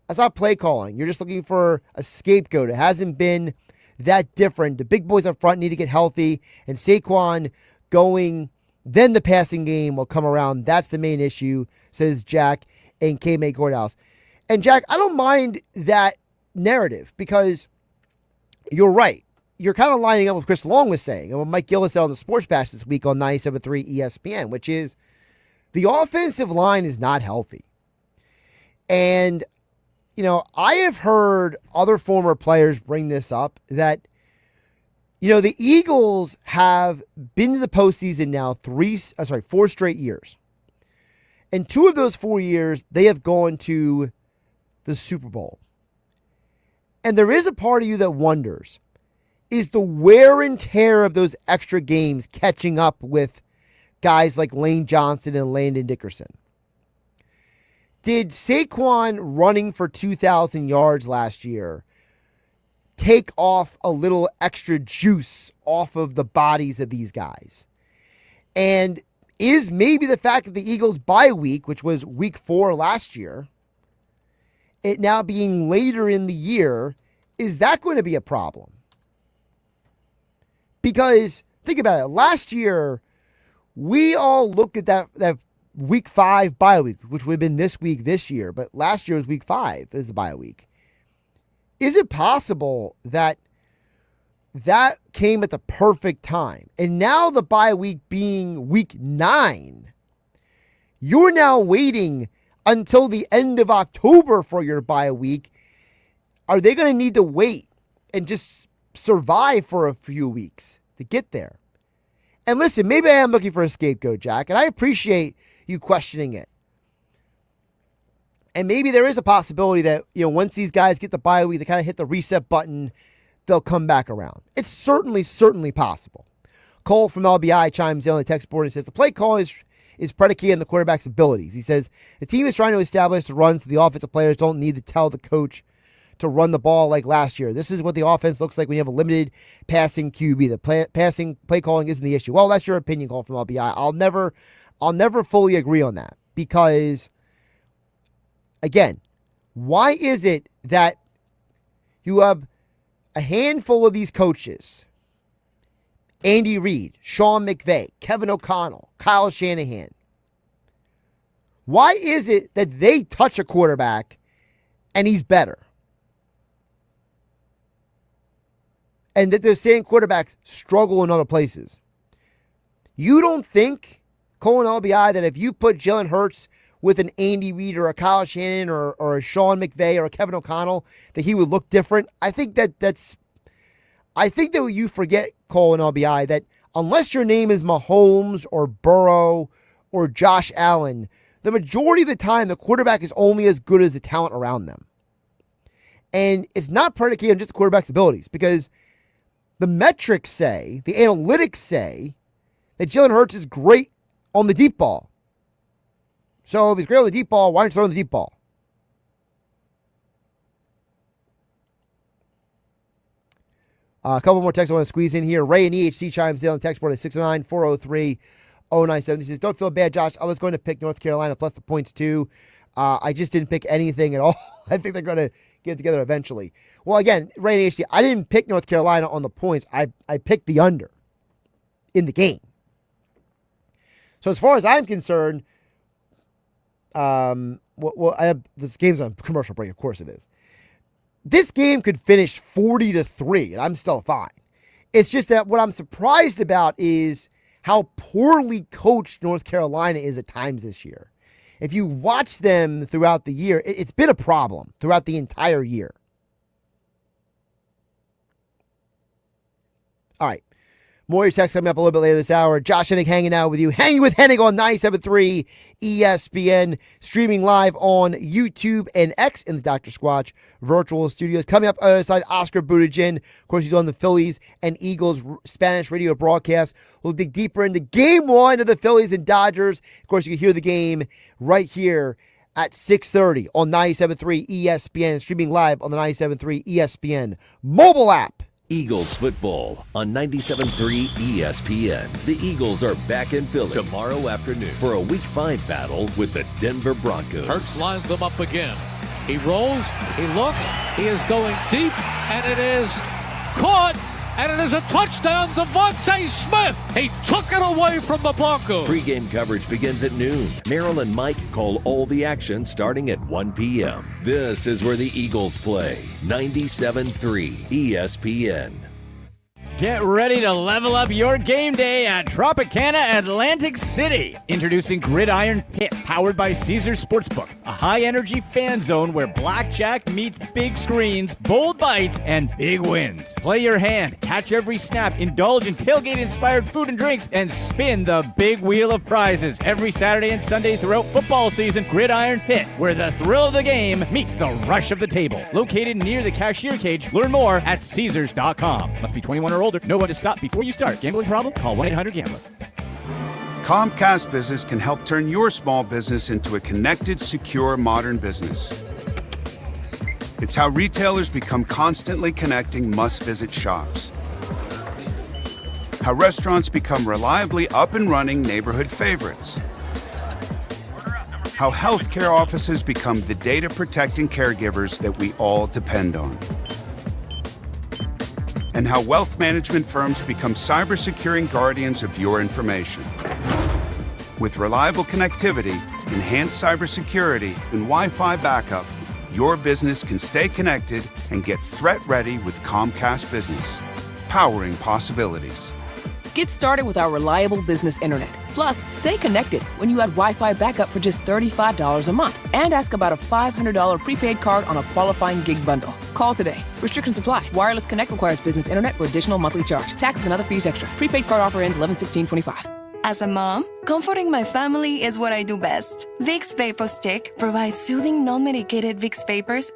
that's not play calling. You're just looking for a scapegoat. It hasn't been that different. The big boys up front need to get healthy, and Saquon going, then the passing game will come around. That's the main issue, says Jack and K-May Courthouse. And Jack, I don't mind that narrative because you're right. You're kind of lining up with what Chris Long was saying and what Mike Gillis said on the Sports Bash this week on 97.3 ESPN, which is the offensive line is not healthy. And, I have heard other former players bring this up that, the Eagles have been to the postseason now 4 straight years. And 2 of those 4 years, they have gone to the Super Bowl. And there is a part of you that wonders, is the wear and tear of those extra games catching up with guys like Lane Johnson and Landon Dickerson? Did Saquon running for 2,000 yards last year take off a little extra juice off of the bodies of these guys? And is maybe the fact that the Eagles' bye week, which was week 4 last year, it now being later in the year, is that going to be a problem? Because think about it. Last year, we all looked at that week 5 bye week, which would have been this week this year, but last year was week 5 is the bye week. Is it possible that that came at the perfect time? And now the bye week being week 9, you're now waiting until the end of October for your bye week. Are they going to need to wait and just survive for a few weeks to get there? And listen, maybe I am looking for a scapegoat, Jack, and I appreciate you questioning it. And maybe there is a possibility that, once these guys get the bye week, they kind of hit the reset button, they'll come back around. It's certainly possible. Cole from LBI chimes in on the text board and says, the play call is predicated on the quarterback's abilities. He says, the team is trying to establish the runs so the offensive players don't need to tell the coach to run the ball like last year. This is what the offense looks like when you have a limited passing QB. The passing play calling isn't the issue. Well, that's your opinion, Cole from LBI. I'll never fully agree on that because, again, why is it that you have a handful of these coaches, Andy Reid, Sean McVay, Kevin O'Connell, Kyle Shanahan, why is it that they touch a quarterback and he's better? And that they're saying quarterbacks struggle in other places. You don't think, Cole and LBI, that if you put Jalen Hurts with an Andy Reid or a Kyle Shanahan or a Sean McVay or a Kevin O'Connell, that he would look different? I think that you forget, Cole and LBI, that unless your name is Mahomes or Burrow or Josh Allen, the majority of the time the quarterback is only as good as the talent around them. And it's not predicated on just the quarterback's abilities because the metrics say, the analytics say, that Jalen Hurts is great on the deep ball. So if he's great on the deep ball, why aren't you throwing the deep ball? A couple more texts I want to squeeze in here. Ray and EHC chimes in on the text board at 609-403-0970. He says, don't feel bad, Josh. I was going to pick North Carolina plus the points too. I just didn't pick anything at all. I think they're going to get together eventually. Well, again, Ray and EHC, I didn't pick North Carolina on the points. I picked the under in the game. So as far as I'm concerned, well, I have this game's on commercial break. Of course it is. This game could finish 40-3, and I'm still fine. It's just that what I'm surprised about is how poorly coached North Carolina is at times this year. If you watch them throughout the year, it's been a problem throughout the entire year. All right. More of your texts coming up a little bit later this hour. Josh Hennig hanging out with you. Hanging with Hennig on 97.3 ESPN. Streaming live on YouTube and X in the Dr. Squatch virtual studios. Coming up on the other side, Oscar Budejen. Of course, he's on the Phillies and Eagles Spanish radio broadcast. We'll dig deeper into game one of the Phillies and Dodgers. Of course, you can hear the game right here at 6:30 on 97.3 ESPN. Streaming live on the 97.3 ESPN mobile app. Eagles football on 97.3 ESPN. The Eagles are back in Philly tomorrow afternoon for a Week 5 battle with the Denver Broncos. Hurts lines them up again. He rolls, he looks, he is going deep, and it is caught, and it is a touchdown to Devontae Smith. He took it away from the Broncos. Pre-game coverage begins at noon. Merrill and Mike call all the action starting at 1 p.m. This is where the Eagles play. 97.3 ESPN. Get ready to level up your game day at Tropicana Atlantic City. Introducing Gridiron Pit, powered by Caesars Sportsbook, a high-energy fan zone where blackjack meets big screens, bold bites, and big wins. Play your hand, catch every snap, indulge in tailgate-inspired food and drinks, and spin the big wheel of prizes. Every Saturday and Sunday throughout football season, Gridiron Pit, where the thrill of the game meets the rush of the table. Located near the cashier cage, learn more at Caesars.com. Must be 21 or older. Know when to stop before you start. Gambling problem? Call 1-800-GAMBLER. Comcast Business can help turn your small business into a connected, secure, modern business. It's how retailers become constantly connecting must-visit shops. How restaurants become reliably up and running neighborhood favorites. How healthcare offices become the data-protecting caregivers that we all depend on. And how wealth management firms become cyber-securing guardians of your information. With reliable connectivity, enhanced cybersecurity, and Wi-Fi backup, your business can stay connected and get threat-ready with Comcast Business, powering possibilities. Get started with our reliable business internet. Plus, stay connected when you add Wi-Fi backup for just $35 a month. And ask about a $500 prepaid card on a qualifying gig bundle. Call today. Restrictions apply. Wireless Connect requires business internet for additional monthly charge. Taxes and other fees extra. Prepaid card offer ends 11/16/25. As a mom, comforting my family is what I do best. Vicks Vapor Stick provides soothing, non-medicated Vicks vapors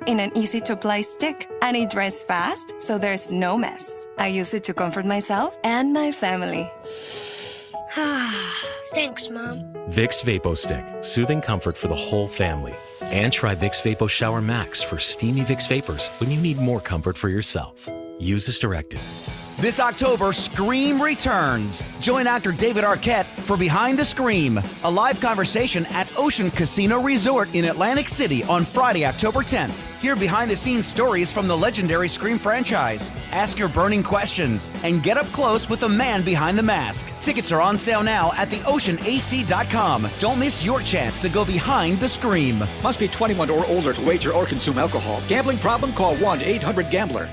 in an easy-to-apply stick, and it dries fast, so there's no mess. I use it to comfort myself and my family. Thanks, Mom. Vicks Vapo Stick, soothing comfort for the whole family. And try Vicks Vapo Shower Max for steamy Vicks vapors when you need more comfort for yourself. Use as directed. This October, Scream returns. Join actor David Arquette for Behind the Scream, a live conversation at Ocean Casino Resort in Atlantic City on Friday, October 10th. Hear behind-the-scenes stories from the legendary Scream franchise. Ask your burning questions and get up close with the man behind the mask. Tickets are on sale now at theoceanac.com. Don't miss your chance to go behind the Scream. Must be 21 or older to wager or consume alcohol. Gambling problem? Call 1-800-GAMBLER.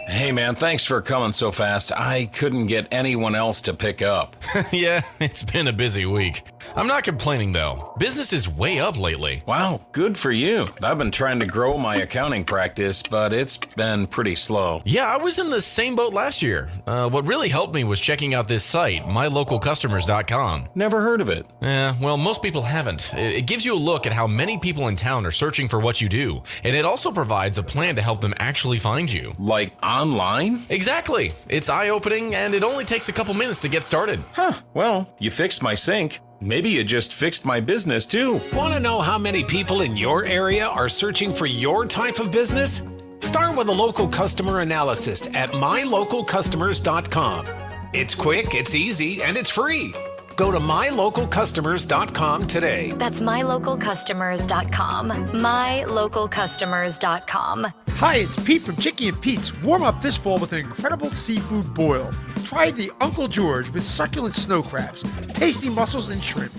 Hey man, thanks for coming so fast. I couldn't get anyone else to pick up. Yeah, it's been a busy week. I'm not complaining though. Business is way up lately. Wow, good for you. I've been trying to grow my accounting practice, but it's been pretty slow. Yeah, I was in the same boat last year. What really helped me was checking out this site, mylocalcustomers.com. Never heard of it. Yeah, well, most people haven't. It gives you a look at how many people in town are searching for what you do, and it also provides a plan to help them actually find you. Like online? Exactly. It's eye-opening, and it only takes a couple minutes to get started. Huh, well, you fixed my sink. Maybe you just fixed my business too. Want to know how many people in your area are searching for your type of business? Start with a local customer analysis at mylocalcustomers.com. It's quick, it's easy, and it's free. Go to mylocalcustomers.com today. That's mylocalcustomers.com. Mylocalcustomers.com. Hi, it's Pete from Chicky and Pete's. Warm up this fall with an incredible seafood boil. Try the Uncle George with succulent snow crabs, tasty mussels, and shrimp.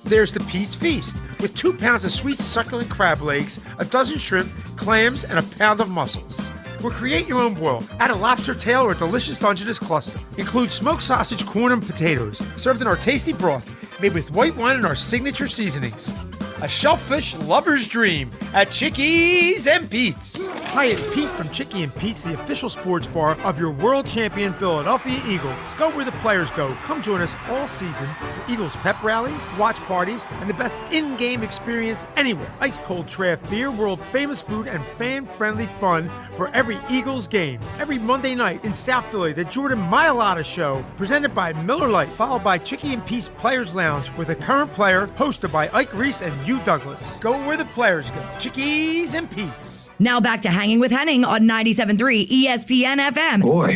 There's the Pete's Feast with 2 pounds of sweet succulent crab legs, a dozen shrimp, clams, and a pound of mussels. Or create your own boil. Add a lobster tail or a delicious Dungeness cluster. Include smoked sausage, corn, and potatoes, served in our tasty broth, made with white wine and our signature seasonings. A shellfish lover's dream at Chickies and Pete's. Hi, it's Pete from Chicky and Pete's, the official sports bar of your world champion Philadelphia Eagles. Go where the players go. Come join us all season for Eagles pep rallies, watch parties, and the best in-game experience anywhere. Ice cold draft beer, world famous food, and fan-friendly fun for every Eagles game. Every Monday night in South Philly, the Jordan Mailata Show, presented by Miller Lite, followed by Chicky and Pete's Players Lounge with a current player, hosted by Ike Reese and Hugh Douglas. Go where the players go. Chickies and Pete's. Now back to Hanging with Hennig on 97.3 ESPN FM. Boy,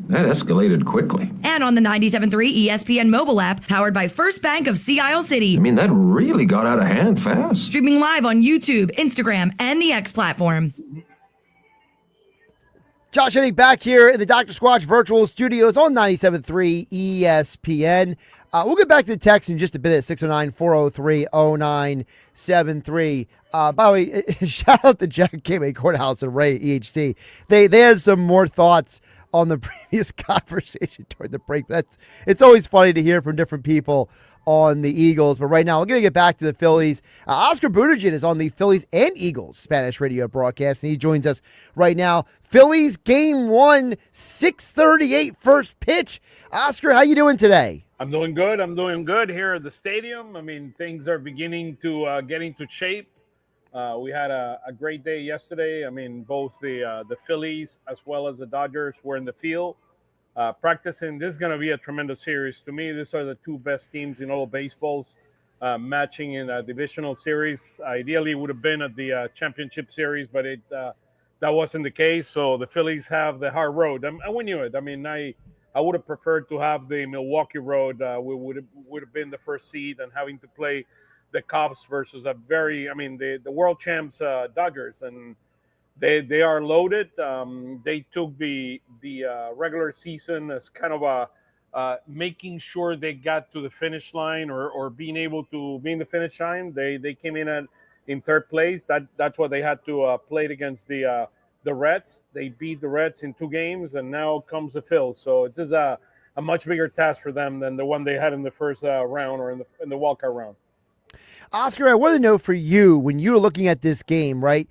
that escalated quickly. And on the 97.3 ESPN mobile app, powered by First Bank of Sea Isle City. I mean, that really got out of hand fast. Streaming live on YouTube, Instagram, and the X platform. Josh Hennig back here in the Dr. Squatch virtual studios on 97.3 ESPN. We'll get back to the text in just a bit at 609-403-0973. By the way, shout out to Jack Gateway Courthouse and Ray EHT. They had some more thoughts on the previous conversation during the break. It's always funny to hear from different people on the Eagles. But right now, we're going to get back to the Phillies. Oscar Budejen is on the Phillies and Eagles Spanish radio broadcast, and he joins us right now. Phillies Game 1, 6:38 first pitch. Oscar, how you doing today? I'm doing good. I'm doing good here at the stadium. I mean, things are beginning to get into shape. We had a great day yesterday. I mean, both the Phillies as well as the Dodgers were in the field practicing. This is going to be a tremendous series. To me, these are the two best teams in all of baseballs matching in a divisional series. Ideally, it would have been at the championship series, but that wasn't the case. So the Phillies have the hard road. And we knew it. I mean, I would have preferred to have the Milwaukee road. We would have been the first seed and having to play the Cubs versus the world champs Dodgers, and they are loaded. They took the regular season as kind of making sure they got to the finish line or being able to be in the finish line. They came in third place. That's what they had to play against the Reds. They beat the Reds in 2 games, and now comes the Phillies. So it is a much bigger task for them than the one they had in the first round or in the wildcard round. Oscar, I want to know for you, when you were looking at this game, right,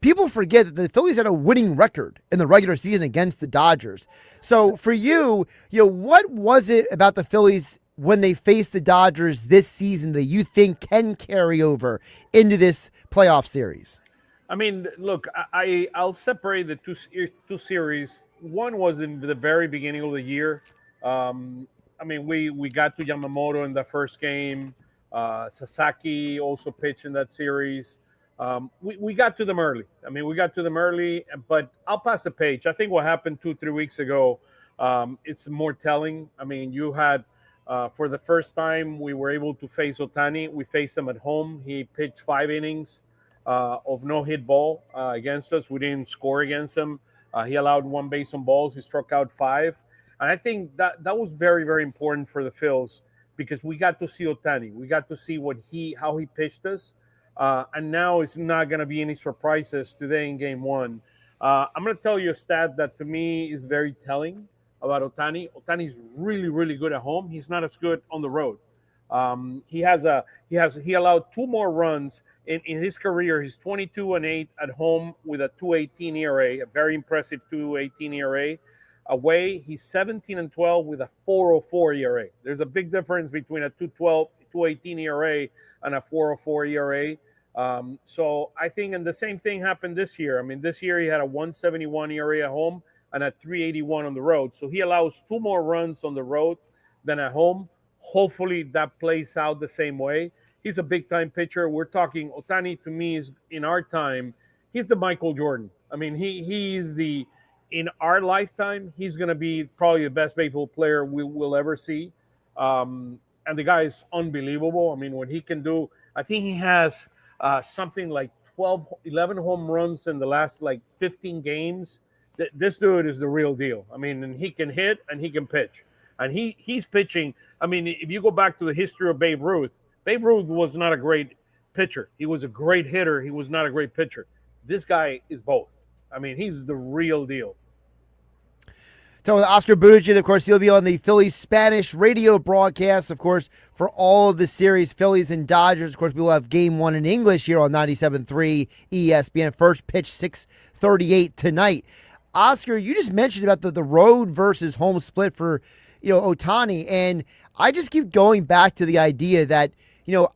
people forget that the Phillies had a winning record in the regular season against the Dodgers. So for you, what was it about the Phillies when they faced the Dodgers this season that you think can carry over into this playoff series? I mean, look, I'll separate the two series. One was in the very beginning of the year. We got to Yamamoto in the first game. Sasaki also pitched in that series. We got to them early. But I'll pass the page. I think what happened 2-3 weeks ago, it's more telling. I mean, you had, for the first time, we were able to face Ohtani. We faced him at home. He pitched 5 innings of no-hit ball against us. We didn't score against him. He allowed 1 base on balls. He struck out 5. And I think that was very, very important for the Phils, because we got to see Ohtani. We got to see how he pitched us. And now it's not going to be any surprises today in Game 1. I'm going to tell you a stat that to me is very telling about Ohtani. Ohtani's really, really good at home. He's not as good on the road. He allowed 2 more runs in his career. He's 22-8 at home with a 2.18 ERA, a very impressive 2.18 ERA. Away, he's 17-12 with a 4.04 ERA. There's a big difference between a 2.18 ERA and a 4.04 ERA. So I think, and the same thing happened this year. I mean, this year he had a 1.71 ERA at home and a 3.81 on the road. So he allows 2 more runs on the road than at home. Hopefully that plays out the same way. He's a big time pitcher. We're talking Ohtani, to me, is in our time, he's the Michael Jordan. I mean, he's the in our lifetime, he's going to be probably the best baseball player we will ever see. And the guy is unbelievable. I mean, what he can do, I think he has something like 11 home runs in the last like 15 games. This dude is the real deal. I mean, and he can hit and he can pitch. And he's pitching. I mean, if you go back to the history of Babe Ruth was not a great pitcher. He was a great hitter. He was not a great pitcher. This guy is both. I mean, he's the real deal. So with Oscar Budejen, of course, he'll be on the Phillies Spanish radio broadcast, of course, for all of the series, Phillies and Dodgers. Of course, we'll have Game 1 in English here on 97.3 ESPN. First pitch, 6:38 tonight. Oscar, you just mentioned about the road versus home split for, Ohtani, and I just keep going back to the idea that,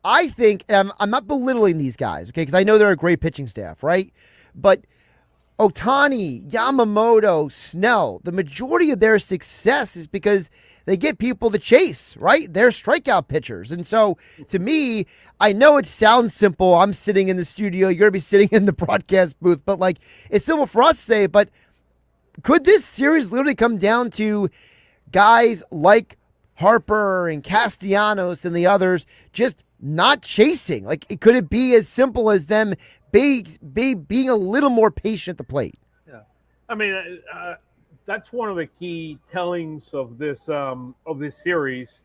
I think, and I'm not belittling these guys, okay, because I know they're a great pitching staff, right? But Ohtani, Yamamoto, Snell, the majority of their success is because they get people to chase, right? They're strikeout pitchers. And so, to me, I know it sounds simple. I'm sitting in the studio. You're going to be sitting in the broadcast booth. But, it's simple for us to say, but could this series literally come down to guys like Harper and Castellanos and the others just not chasing? Could it be as simple as them being a little more patient at the plate? Yeah, I mean, that's one of the key tellings of this series.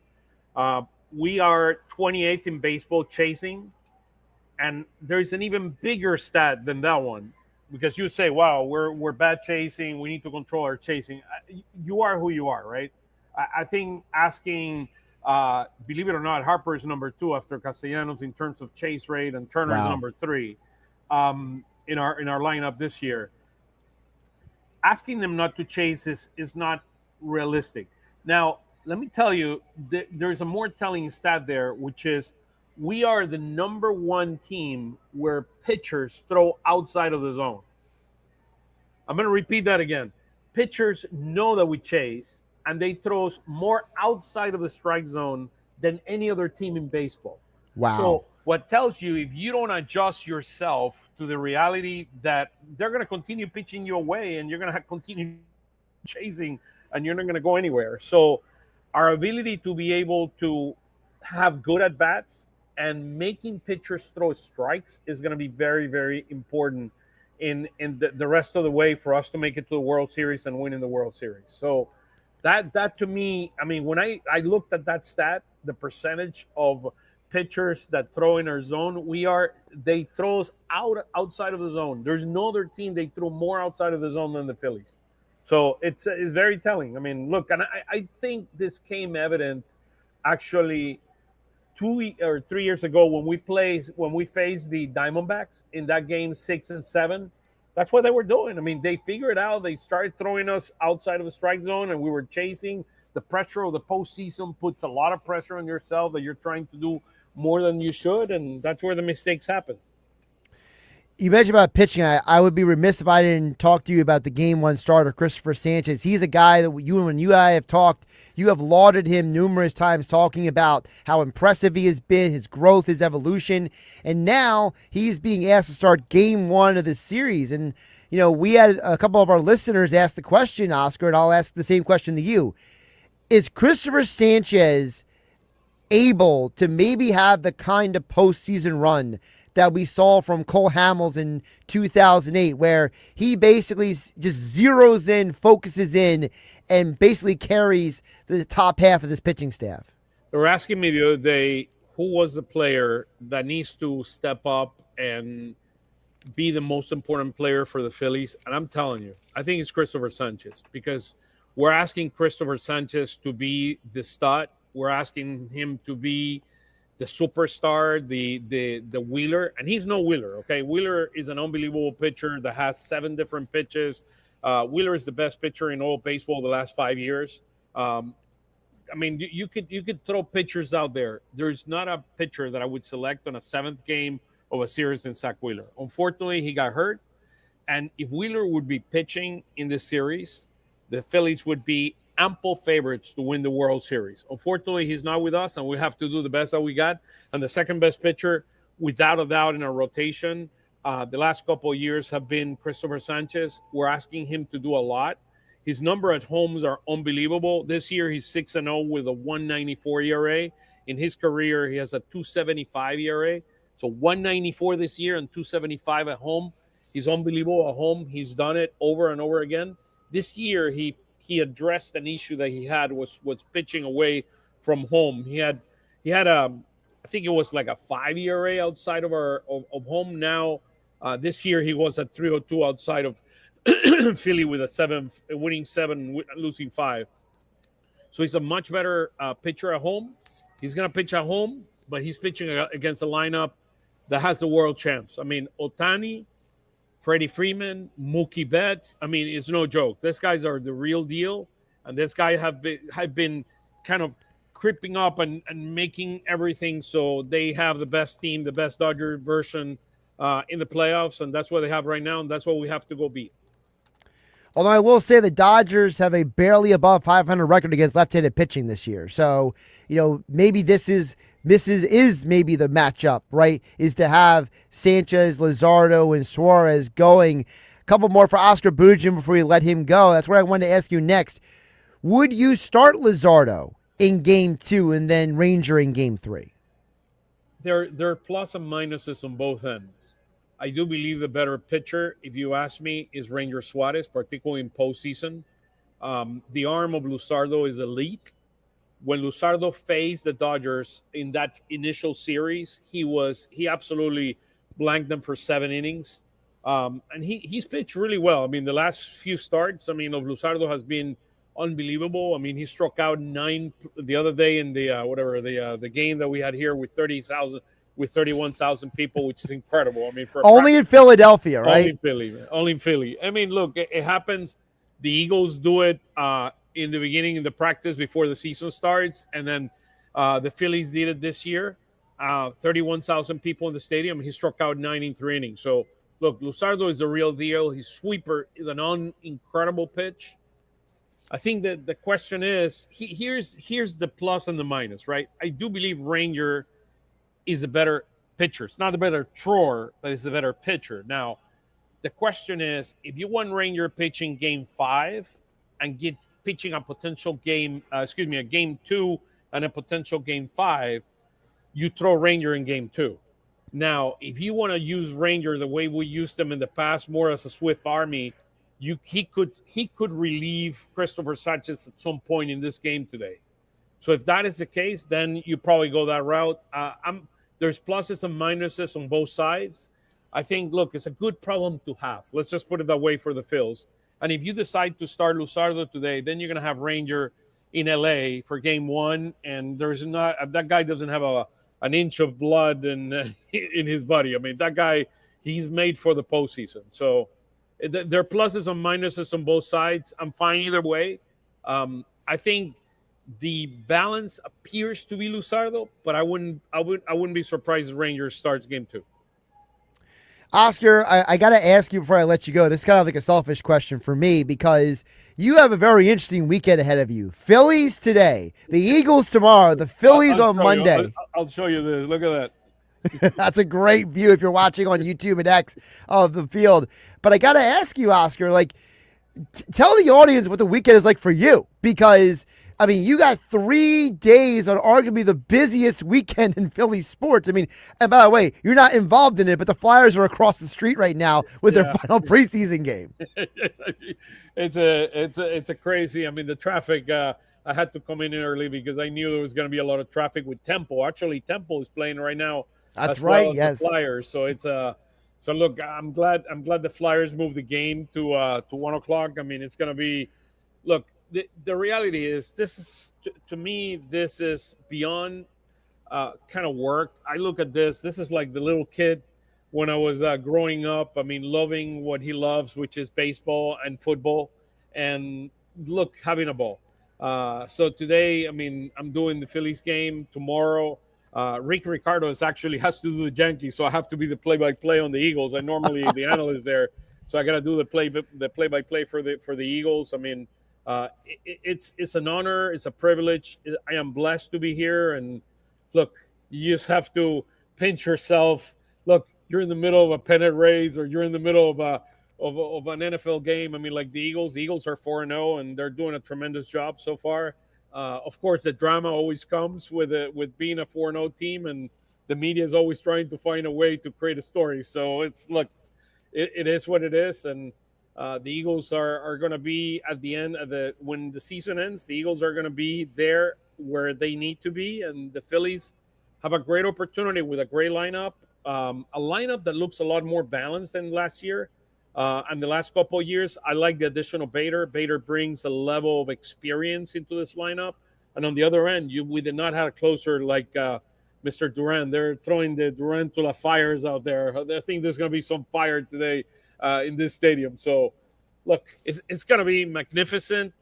We are 28th in baseball chasing, and there's an even bigger stat than that one, because you say, "Wow, we're bad chasing. We need to control our chasing." You are who you are, right? I think asking. Believe it or not, Harper is number 2 after Castellanos in terms of chase rate, and Turner is number 3 in our lineup this year. Asking them not to chase is not realistic. Now, let me tell you, there's a more telling stat there, which is we are the number 1 team where pitchers throw outside of the zone. I'm going to repeat that again. Pitchers know that we chase, and they throw more outside of the strike zone than any other team in baseball. Wow. So what tells you, if you don't adjust yourself to the reality that they're going to continue pitching you away and you're going to continue chasing and you're not going to go anywhere. So our ability to be able to have good at-bats and making pitchers throw strikes is going to be very, very important in the rest of the way for us to make it to the World Series and win in the World Series. So that to me, I mean, when I looked at that stat, the percentage of pitchers that throw in our zone, they throw us outside of the zone. There's no other team they throw more outside of the zone than the Phillies. So it's very telling. I mean, look, and I think this came evident actually 2 or 3 years ago when we faced the Diamondbacks in that game 6 and 7. That's what they were doing. I mean, they figured out. They started throwing us outside of the strike zone, and we were chasing. The pressure of the postseason puts a lot of pressure on yourself that you're trying to do more than you should, and that's where the mistakes happen. You mentioned about pitching. I would be remiss if I didn't talk to you about the Game 1 starter, Christopher Sanchez. He's a guy that when you and I have talked, you have lauded him numerous times, talking about how impressive he has been, his growth, his evolution, and now he's being asked to start Game 1 of the series. And, we had a couple of our listeners ask the question, Oscar, and I'll ask the same question to you. Is Christopher Sanchez able to maybe have the kind of postseason run that we saw from Cole Hamels in 2008, where he basically just zeroes in, focuses in, and basically carries the top half of this pitching staff? They were asking me the other day, who was the player that needs to step up and be the most important player for the Phillies? And I'm telling you, I think it's Christopher Sanchez, because we're asking Christopher Sanchez to be the stud. We're asking him to be the superstar, the Wheeler, and he's no Wheeler, okay? Wheeler is an unbelievable pitcher that has 7 different pitches. Wheeler is the best pitcher in all baseball the last 5 years. I mean, you could throw pitchers out there. There's not a pitcher that I would select on a 7th game of a series than Zach Wheeler. Unfortunately, he got hurt, and if Wheeler would be pitching in this series, the Phillies would be ample favorites to win the World Series. Unfortunately, he's not with us, and we have to do the best that we got. And the second best pitcher, without a doubt, in our rotation, the last couple of years have been Christopher Sanchez. We're asking him to do a lot. His number at homes are unbelievable. This year, he's 6-0 with a 1.94 ERA. In his career, he has a 2.75 ERA. So 1.94 this year and 2.75 at home. He's unbelievable at home. He's done it over and over again. This year, he addressed an issue that he had was pitching away from home. He had I think it was like a 5 ERA outside of home. Now this year he was at 3.02 outside of Philly with winning 7, losing 5. So he's a much better pitcher at home. He's going to pitch at home, but he's pitching against a lineup that has the world champs. I mean, Ohtani, Freddie Freeman, Mookie Betts. I mean, it's no joke. These guys are the real deal, and this guy have been kind of creeping up and making everything so they have the best team, the best Dodger version in the playoffs, and that's what they have right now, and that's what we have to go beat. Although I will say the Dodgers have a barely above 500 record against left-handed pitching this year. So, maybe this is maybe the matchup, right? Is to have Sanchez, Luzardo, and Suarez going. A couple more for Oscar Budejen before we let him go. That's where I wanted to ask you next. Would you start Luzardo in Game 2 and then Ranger in Game 3? There are plus and minuses on both ends. I do believe the better pitcher, if you ask me, is Ranger Suarez, particularly in postseason. The arm of Luzardo is elite. When Luzardo faced the Dodgers in that initial series, he absolutely blanked them for 7 innings. And he's pitched really well. I mean, the last few starts, of Luzardo has been unbelievable. I mean, he struck out 9 the other day in the game that we had here with 31,000 people, which is incredible. I mean, only in Philadelphia, right? Only in Philly. I mean, look, it happens. The Eagles do it in the beginning, in the practice before the season starts, and then the Phillies did it this year. 31,000 people in the stadium. He struck out 9 in 3 innings. So, look, Luzardo is the real deal. His sweeper is an incredible pitch. I think that the question is, here's the plus and the minus, right? I do believe Ranger is a better pitcher. It's not the better thrower, but it's the better pitcher. Now, the question is, if you want Ranger pitching Game 5 and get pitching a potential game, a Game 2 and a potential Game 5, you throw Ranger in Game 2. Now, if you want to use Ranger the way we used them in the past, more as a Swift Army, he could relieve Christopher Sanchez at some point in this game today. So if that is the case, then you probably go that route. There's pluses and minuses on both sides. I think, look, it's a good problem to have. Let's just put it that way for the Phils. And if you decide to start Luzardo today, then you're going to have Ranger in LA for Game 1, and that guy doesn't have an inch of blood in his body. I mean, that guy, he's made for the postseason. So there are pluses and minuses on both sides. I'm fine either way. I think the balance appears to be Luzardo, but I wouldn't be surprised if Rangers starts Game 2. Oscar, I got to ask you before I let you go. This is kind of like a selfish question for me because you have a very interesting weekend ahead of you. Phillies today, the Eagles tomorrow, the Phillies on Monday. I'll show you this. Look at that. That's a great view if you're watching on YouTube and X of the field. But I got to ask you, Oscar, tell the audience what the weekend is like for you because you got 3 days on arguably the busiest weekend in Philly sports. And by the way, you're not involved in it, but the Flyers are across the street right now with their final preseason game. It's a crazy. The traffic. I had to come in early because I knew there was going to be a lot of traffic with Temple. Actually, Temple is playing right now. That's right. Yes. The Flyers. So it's So look, I'm glad the Flyers moved the game to 1 o'clock. It's going to be. Look. The reality is, this is to me, this is beyond kind of work. I look at this. This is like the little kid when I was growing up. Loving what he loves, which is baseball and football, and look, having a ball. So today, I'm doing the Phillies game. Tomorrow, Rick Ricardo has to do the Yankees, so I have to be the play-by-play on the Eagles. I normally the analyst there, so I got to do the play-by-play for the Eagles. It's an honor. It's a privilege. I am blessed to be here. And look, you just have to pinch yourself. Look, you're in the middle of a pennant race, or you're in the middle of an NFL game. I mean, like the Eagles are 4-0, and they're doing a tremendous job so far. Of course, the drama always comes with being a 4-0 team, and the media is always trying to find a way to create a story. So it is what it is, and the Eagles are going to be at the end of when the season ends. The Eagles are going to be there where they need to be, and the Phillies have a great opportunity with a great lineup, a lineup that looks a lot more balanced than last year. And the last couple of years, I like the addition of Bader. Bader brings a level of experience into this lineup. And on the other end, we did not have a closer like Mr. Duran. They're throwing the Durantula fires out there. I think there's going to be some fire today in this stadium. So, look, it's going to be magnificent.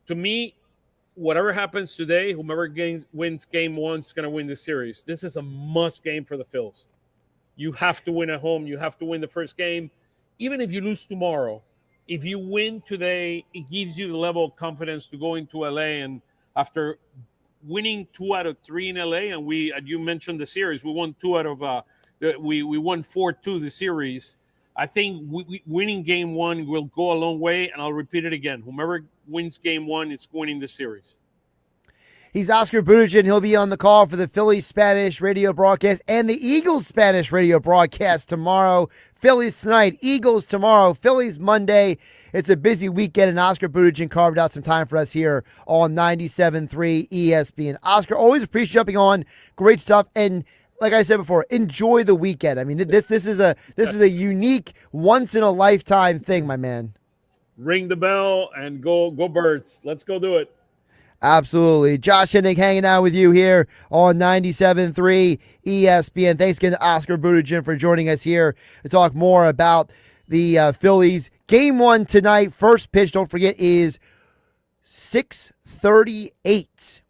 To me, whatever happens today, whoever wins game one is going to win the series. This is a must game for the Phils. You have to win at home. You have to win the first game. Even if you lose tomorrow, if you win today, it gives you the level of confidence to go into LA. And after winning 2 out of 3 in LA, and you mentioned the series, we won 2 out of we won 4-2 the series. I think winning game one will go a long way, and I'll repeat it again. Whomever wins game one is winning the series. He's Oscar Budejen. He'll be on the call for the Phillies Spanish radio broadcast and the Eagles Spanish radio broadcast tomorrow. Phillies tonight, Eagles tomorrow, Phillies Monday. It's a busy weekend, and Oscar Budejen carved out some time for us here on 97.3 ESPN. Oscar, always appreciate jumping on. Great stuff. And like I said before, enjoy the weekend. I mean, this is a unique, once in a lifetime thing, my man. Ring the bell and go Birds. Let's go do it. Absolutely. Josh Hennig hanging out with you here on 97.3 ESPN. Thanks again to Oscar Budejen for joining us here to talk more about the Phillies. Game one tonight, first pitch, don't forget, is 6:38.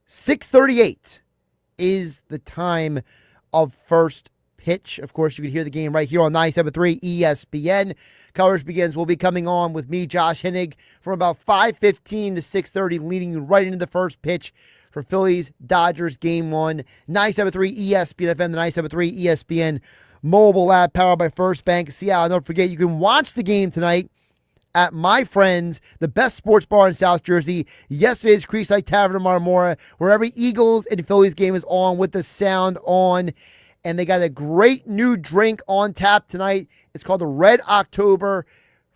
6:38 is the time of first pitch. Of course, you can hear the game right here on 97.3 ESPN. Coverage will be coming on with me, Josh Hennig, from about 5:15 to 6:30, leading you right into the first pitch for Phillies Dodgers game one. 97.3 ESPN FM, the 97.3 ESPN mobile app powered by First Bank Seattle. Don't forget, you can watch the game tonight at my friends, the best sports bar in South Jersey, yesterday's Creekside Tavern in Marmora, where every Eagles and Phillies game is on with the sound on. And they got a great new drink on tap tonight. It's called the Red October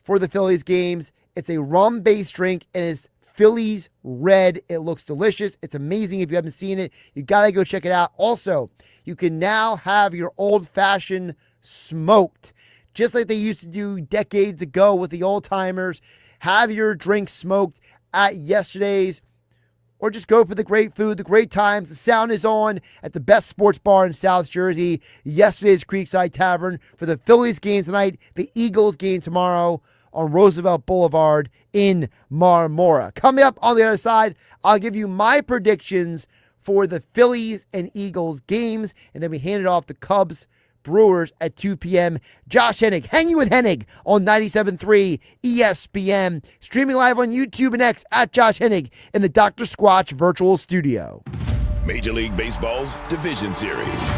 for the Phillies games. It's a rum-based drink, and it's Phillies Red. It looks delicious. It's amazing. If you haven't seen it, you got to go check it out. Also, you can now have your old-fashioned smoked, just like they used to do decades ago with the old-timers. Have your drink smoked at yesterday's, or just go for the great food, the great times. The sound is on at the best sports bar in South Jersey. Yesterday's Creekside Tavern for the Phillies game tonight, the Eagles game tomorrow on Roosevelt Boulevard in Marmora. Coming up on the other side, I'll give you my predictions for the Phillies and Eagles games, and then we hand it off to Cubs Brewers at 2 p.m. Josh Hennig, hanging with Hennig on 97.3 ESPN. Streaming live on YouTube and X at Josh Hennig in the Dr. Squatch virtual studio. Major League Baseball's Division Series.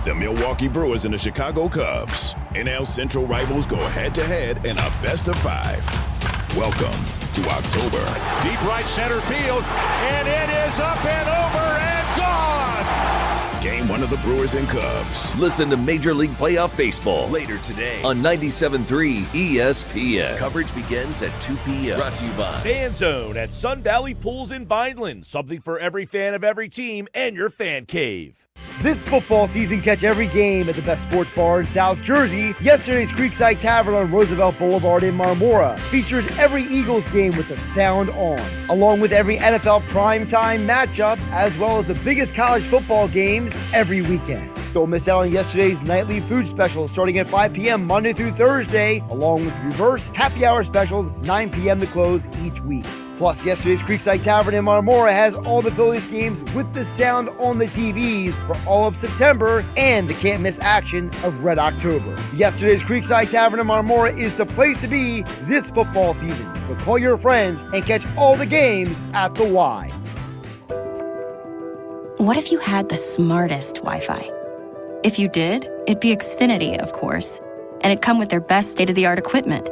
The Milwaukee Brewers and the Chicago Cubs. NL Central rivals go head-to-head in a best-of-5. Welcome to October. Deep right center field, and it is up and over and gone! Game one of the Brewers and Cubs. Listen to Major League Playoff Baseball later today on 97.3 ESPN. Coverage begins at 2 p.m. Brought to you by Fan Zone at Sun Valley Pools in Vineland. Something for every fan of every team and your fan cave. This football season, catch every game at the best sports bar in South Jersey. Yesterday's Creekside Tavern on Roosevelt Boulevard in Marmora features every Eagles game with the sound on, along with every NFL primetime matchup, as well as the biggest college football games every weekend. Don't miss out on yesterday's nightly food specials starting at 5 p.m. Monday through Thursday, along with reverse happy hour specials 9 p.m. to close each week. Plus, yesterday's Creekside Tavern in Marmora has all the Phillies games with the sound on the TVs for all of September and the can't-miss action of Red October. Yesterday's Creekside Tavern in Marmora is the place to be this football season. So call your friends and catch all the games at the Y. What if you had the smartest Wi-Fi? If you did, it'd be Xfinity, of course, and it'd come with their best state-of-the-art equipment.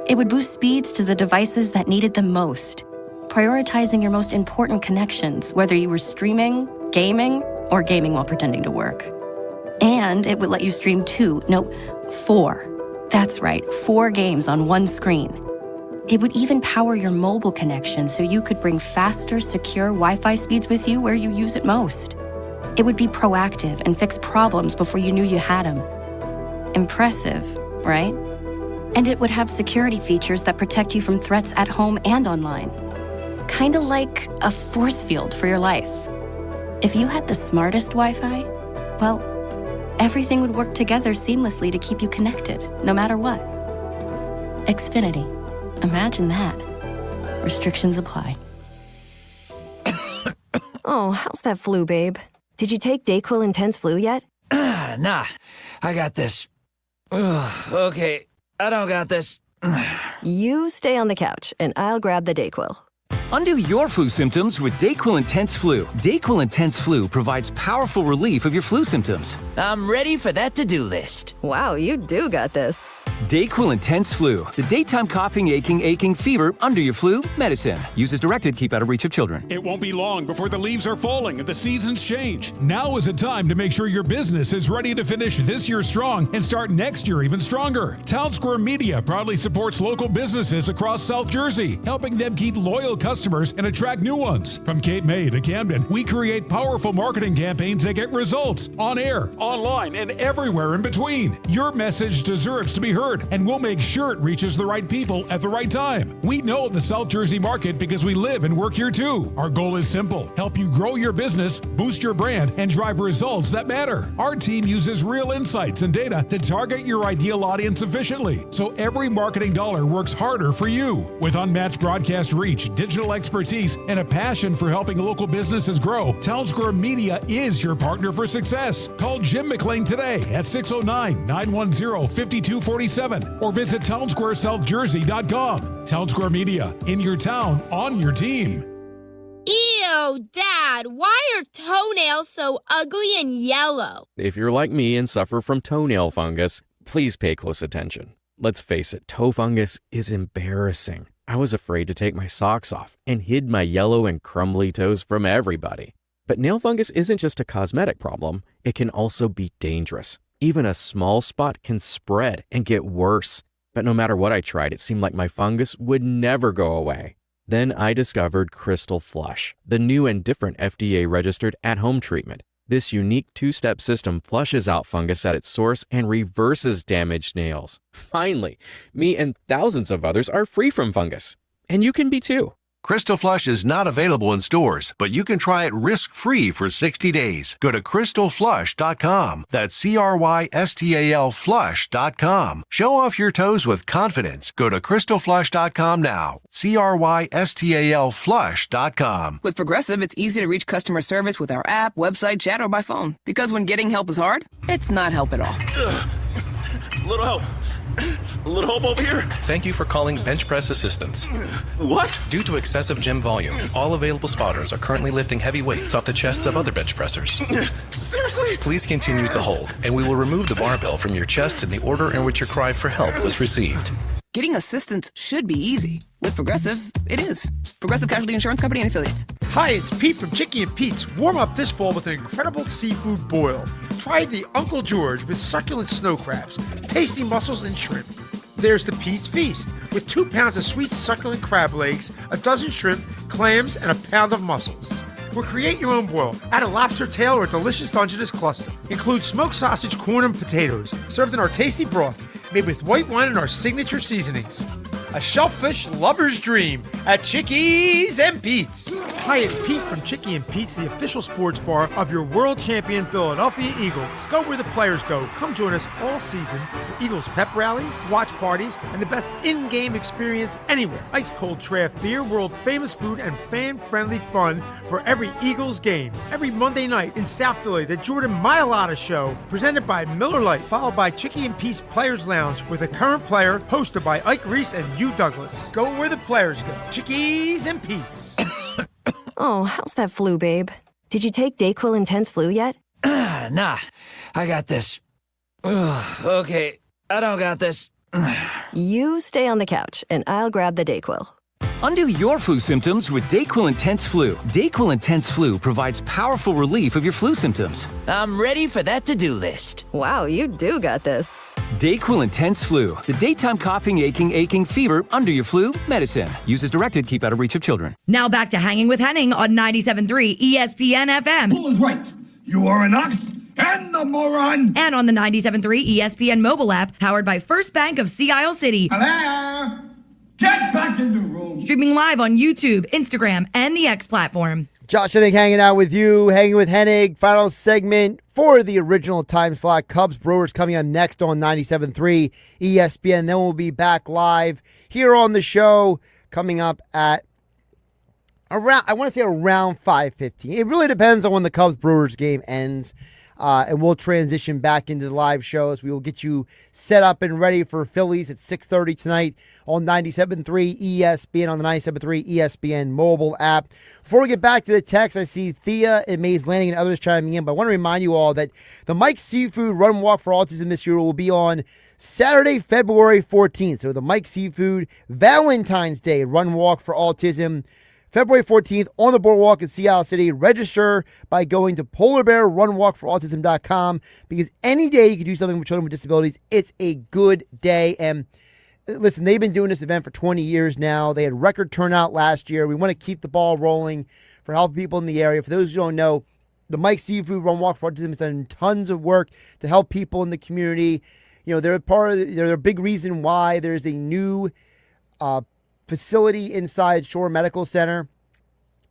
It would boost speeds to the devices that needed them most, prioritizing your most important connections, whether you were streaming, gaming, or gaming while pretending to work. And it would let you stream 4. That's right, 4 games on one screen. It would even power your mobile connection so you could bring faster, secure Wi-Fi speeds with you where you use it most. It would be proactive and fix problems before you knew you had them. Impressive, right? And it would have security features that protect you from threats at home and online. Kinda like a force field for your life. If you had the smartest Wi-Fi, well, everything would work together seamlessly to keep you connected, no matter what. Xfinity. Imagine that. Restrictions apply. Oh, how's that flu, babe? Did you take Dayquil Intense Flu yet? Nah, I got this. Ugh, okay, I don't got this. You stay on the couch, and I'll grab the Dayquil. Undo your flu symptoms with Dayquil Intense Flu. Dayquil Intense Flu provides powerful relief of your flu symptoms. I'm ready for that to-do list. Wow, you do got this. Dayquil Intense Flu, the daytime coughing, aching, fever, under your flu medicine. Use as directed, keep out of reach of children. It won't be long before the leaves are falling and the seasons change. Now is a time to make sure your business is ready to finish this year strong and start next year even stronger. Town Square Media proudly supports local businesses across South Jersey, helping them keep loyal customers and attract new ones. From Cape May to Camden, we create powerful marketing campaigns that get results on air, online, and everywhere in between. Your message deserves to be heard, and we'll make sure it reaches the right people at the right time. We know the South Jersey market because we live and work here too. Our goal is simple: help you grow your business, boost your brand, and drive results that matter. Our team uses real insights and data to target your ideal audience efficiently, so every marketing dollar works harder for you. With unmatched broadcast reach, digital expertise, and a passion for helping local businesses grow, Town Square Media is your partner for success. Call Jim McLean today at 609-910-5247 or visit townsquaresouthjersey.com. Town Square Media, in your town, on your team. Ew, Dad, why are toenails so ugly and yellow? If you're like me and suffer from toenail fungus, please pay close attention. Let's face it, toe fungus is embarrassing. I was afraid to take my socks off and hid my yellow and crumbly toes from everybody. But nail fungus isn't just a cosmetic problem, it can also be dangerous. Even a small spot can spread and get worse. But no matter what I tried, it seemed like my fungus would never go away. Then I discovered Crystal Flush, the new and different FDA-registered at-home treatment. This unique two-step system flushes out fungus at its source and reverses damaged nails. Finally, me and thousands of others are free from fungus. And you can be too. Crystal Flush is not available in stores, but you can try it risk-free for 60 days. Go to crystalflush.com. That's CRYSTAL flush.com. Show off your toes with confidence. Go to crystalflush.com now. CRYSTAL flush.com. With Progressive, it's easy to reach customer service with our app, website, chat, or by phone. Because when getting help is hard, it's not help at all. Little help. A little help over here. Thank you for calling Bench Press Assistance. What? Due to excessive gym volume, all available spotters are currently lifting heavy weights off the chests of other bench pressers. Seriously? Please continue to hold, and we will remove the barbell from your chest in the order in which your cry for help was received. Getting assistance should be easy. With Progressive, it is. Progressive Casualty Insurance Company and Affiliates. Hi, it's Pete from Chicky and Pete's. Warm up this fall with an incredible seafood boil. Try the Uncle George with succulent snow crabs, tasty mussels, and shrimp. There's the Pete's Feast with 2 pounds of sweet succulent crab legs, a dozen shrimp, clams, and a pound of mussels. Or create your own boil. Add a lobster tail or a delicious Dungeness cluster. Include smoked sausage, corn, and potatoes, served in our tasty broth, made with white wine and our signature seasonings. a shellfish lover's dream at Chickies and Pete's. Hi, it's Pete from Chickie and Pete's, the official sports bar of your world champion Philadelphia Eagles. Go where the players go. Come join us all season for Eagles pep rallies, watch parties, and the best in-game experience anywhere. Ice cold draft beer, world famous food, and fan-friendly fun for every Eagles game. Every Monday night in South Philly, the Jordan Mailata Show, presented by Miller Lite, followed by Chickie and Pete's Players Lounge with a current player, hosted by Ike Reese and Hugh Douglas. Go where the players go. Chickies and Pete's. Oh, how's that flu, babe? Did you take Dayquil Intense Flu yet? Nah, I got this. Ugh, okay, I don't got this. You stay on the couch, and I'll grab the Dayquil. Undo your flu symptoms with Dayquil Intense Flu. Dayquil Intense Flu provides powerful relief of your flu symptoms. I'm ready for that to-do list. Wow, you do got this. Dayquil Intense Flu, the daytime coughing, aching, fever, under your flu medicine. Use as directed, keep out of reach of children. Now back to Hanging with Hennig on 97.3 ESPN FM. Who is right? You are an ox and a moron. And on the 97.3 ESPN mobile app, powered by First Bank of Sea Isle City. Hello? Get back in the room. Streaming live on YouTube, Instagram, and the X platform. Josh Hennig hanging out with you, hanging with Hennig. Final segment for the original time slot. Cubs Brewers coming on next on 97.3 ESPN. Then we'll be back live here on the show coming up at around 5:15. It really depends on when the Cubs Brewers game ends. And we'll transition back into the live shows. We will get you set up and ready for Phillies at 6:30 tonight on 97.3 ESPN, on the 97.3 ESPN mobile app. Before we get back to the text, I see Thea and Mays Landing and others chiming in, but I want to remind you all that the Mike Seafood Run Walk for Autism this year will be on Saturday, February 14th. So the Mike Seafood Valentine's Day Run Walk for Autism, February 14th on the boardwalk in Sea Isle City. Register by going to polarbearrunwalkforautism.com, because any day you can do something with children with disabilities, it's a good day. And listen, they've been doing this event for 20 years now. They had record turnout last year. We want to keep the ball rolling for helping people in the area. For those who don't know, the Mike Seafood Run Walk for Autism has done tons of work to help people in the community. You know, they're a big reason why there's a new facility inside Shore Medical Center,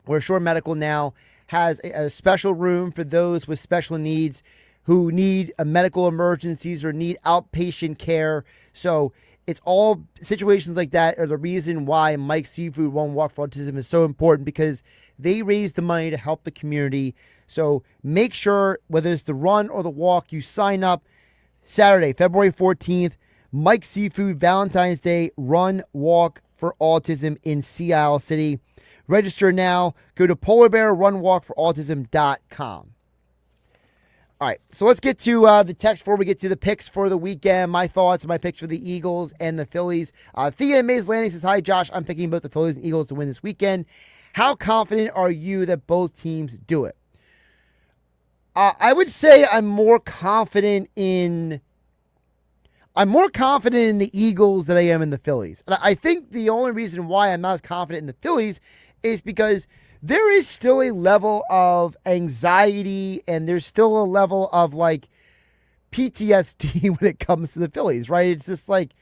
where Shore Medical now has a special room for those with special needs who need medical emergencies or need outpatient care. So it's all situations like that are the reason why Mike's Seafood Run Walk for Autism is so important, because they raise the money to help the community. So make sure, whether it's the run or the walk, you sign up. Saturday, February 14th, Mike's Seafood Valentine's Day Run Walk for Autism in Sea Isle City. Register now. Go to polarbearrunwalkforautism.com. All right, so let's get to the text before we get to the picks for the weekend. My thoughts, my picks for the Eagles and the Phillies. Thea and Mays Landing says, hi, Josh. I'm picking both the Phillies and Eagles to win this weekend. How confident are you that both teams do it? I would say I'm more confident in the Eagles than I am in the Phillies. And I think the only reason why I'm not as confident in the Phillies is because there is still a level of anxiety and there's still a level of like PTSD when it comes to the Phillies, right? It's just like,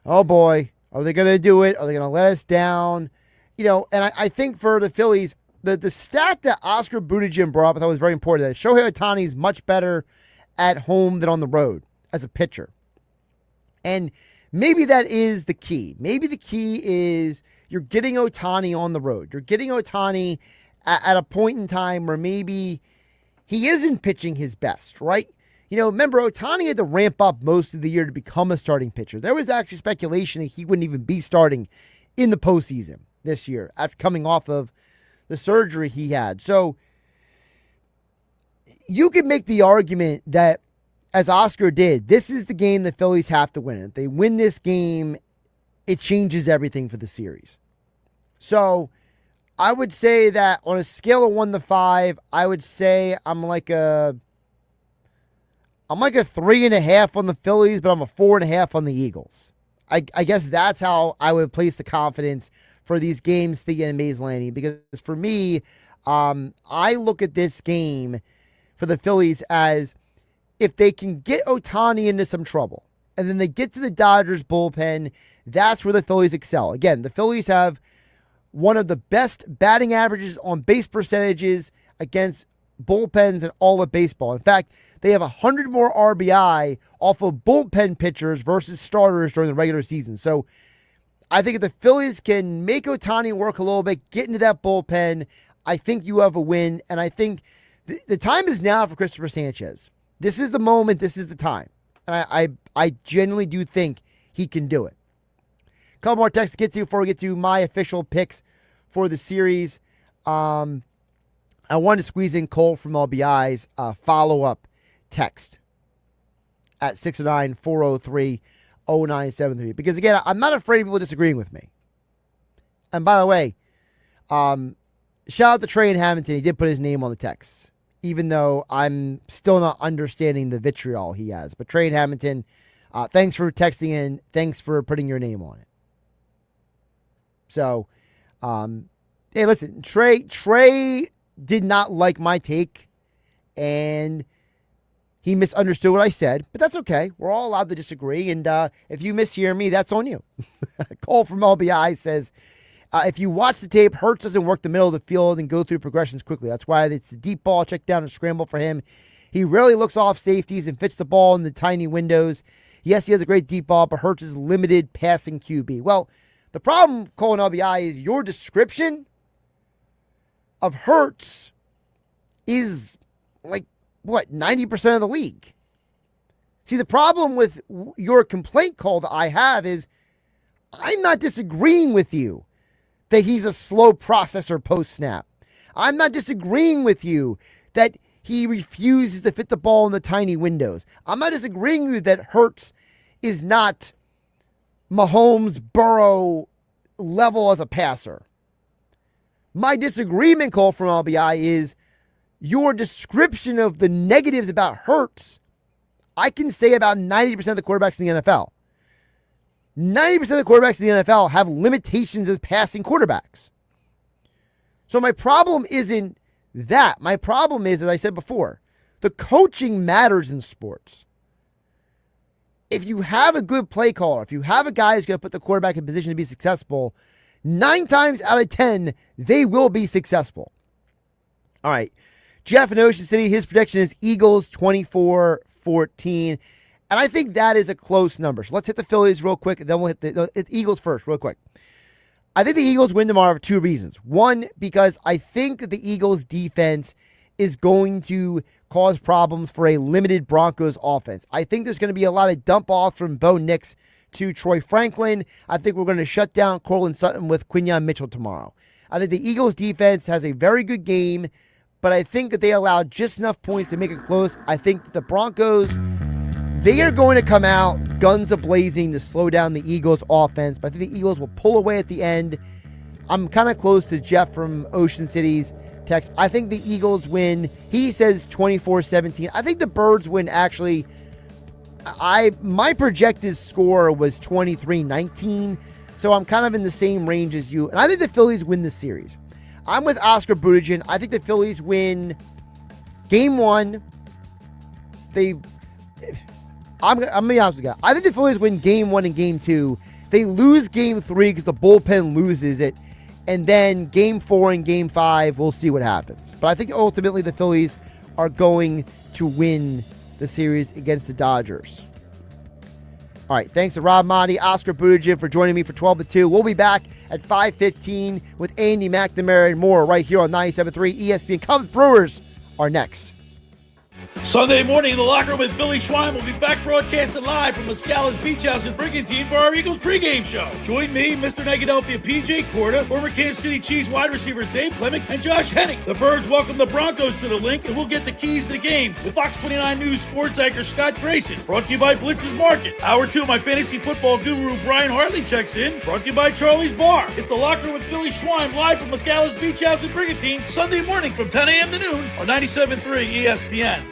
oh boy, are they going to do it? Are they going to let us down? You know, and I think for the Phillies, the stat that Oscar Budejen brought up, I thought was very important, that Shohei Ohtani is much better at home than on the road as a pitcher. And maybe that is the key. Maybe the key is you're getting Ohtani on the road. You're getting Ohtani at a point in time where maybe he isn't pitching his best, right? You know, remember, Ohtani had to ramp up most of the year to become a starting pitcher. There was actually speculation that he wouldn't even be starting in the postseason this year after coming off of the surgery he had. So you could make the argument that, as Oscar did, this is the game the Phillies have to win. If they win this game, it changes everything for the series. So I would say that on a scale of 1 to 5, I would say I'm like a 3.5 on the Phillies, but I'm a 4.5 on the Eagles. I guess that's how I would place the confidence for these games, Thea and Mays Landing, because for me, I look at this game for the Phillies as, if they can get Ohtani into some trouble, and then they get to the Dodgers bullpen. That's where the Phillies excel. Again, the Phillies have one of the best batting averages on base percentages against bullpens in all of baseball. In fact, they have 100 more RBI off of bullpen pitchers versus starters during the regular season. So I think if the Phillies can make Ohtani work a little bit, get into that bullpen, I think you have a win. And I think the time is now for Christopher Sanchez. This is the moment. This is the time. And I genuinely do think he can do it. A couple more texts to get to before we get to my official picks for the series. I wanted to squeeze in Cole from LBI's follow-up text at 609-403-0973. Because, again, I'm not afraid of people disagreeing with me. And, by the way, shout out to Trey in Hamilton. He did put his name on the text, even though I'm still not understanding the vitriol he has. But Trey in Hamilton, thanks for texting in. Thanks for putting your name on it. So, hey, listen, Trey did not like my take, and he misunderstood what I said, but that's okay. We're all allowed to disagree, and if you mishear me, that's on you. Cole from LBI says, if you watch the tape, Hurts doesn't work the middle of the field and go through progressions quickly. That's why it's the deep ball, check down, and scramble for him. He rarely looks off safeties and fits the ball in the tiny windows. Yes, he has a great deep ball, but Hurts is limited passing QB. Well, the problem, Cole and LBI, is your description of Hurts is like, 90% of the league. See, the problem with your complaint, Cole, that I have is I'm not disagreeing with you that he's a slow processor post-snap. I'm not disagreeing with you that he refuses to fit the ball in the tiny windows. I'm not disagreeing with you that Hurts is not Mahomes, Burrow level as a passer. My disagreement, Cole from LBI, is your description of the negatives about Hurts. I can say about 90% of the quarterbacks in the NFL. 90% of the quarterbacks in the NFL have limitations as passing quarterbacks. So my problem isn't that. My problem is, as I said before, the coaching matters in sports. If you have a good play caller, if you have a guy who's going to put the quarterback in position to be successful, 9 times out of 10, they will be successful. All right. Jeff in Ocean City, his prediction is Eagles 24-14. And I think that is a close number. So let's hit the Phillies real quick, and then we'll hit the Eagles first real quick. I think the Eagles win tomorrow for 2 reasons. One, because I think that the Eagles defense is going to cause problems for a limited Broncos offense. I think there's going to be a lot of dump-offs from Bo Nix to Troy Franklin. I think we're going to shut down Cortland Sutton with Quinyon Mitchell tomorrow. I think the Eagles defense has a very good game, but I think that they allowed just enough points to make it close. I think that the Broncos, they are going to come out guns a-blazing to slow down the Eagles' offense, but I think the Eagles will pull away at the end. I'm kind of close to Jeff from Ocean City's text. I think the Eagles win. He says 24-17. I think the Birds win, actually. My projected score was 23-19, so I'm kind of in the same range as you. And I think the Phillies win the series. I'm with Oscar Budejen. I think the Phillies win game 1. I'm going to be honest with you. I think the Phillies win game 1 and game 2. They lose game 3 because the bullpen loses it. And then game 4 and game 5, we'll see what happens. But I think ultimately the Phillies are going to win the series against the Dodgers. All right, thanks to Rob Maaddi, Oscar Budejen for joining me for 12-2. We'll be back at 5:15 with Andy McNamara and more right here on 97.3 ESPN. Cubs Brewers are next. Sunday morning in the locker room with Billy Schwein. We'll be back broadcasting live from Muscala's Beach House in Brigantine for our Eagles pregame show. Join me, Mr. Negadelphia PJ Corda, former Kansas City Chiefs wide receiver Dave Clemick, and Josh Hennig. The Birds welcome the Broncos to the link, and we'll get the keys to the game with Fox 29 News sports anchor Scott Grayson. Brought to you by Blitz's Market. Hour 2, my fantasy football guru Brian Hartley checks in. Brought to you by Charlie's Bar. It's the locker room with Billy Schwein live from Muscala's Beach House in Brigantine, Sunday morning from 10 a.m. to noon on 97.3 ESPN.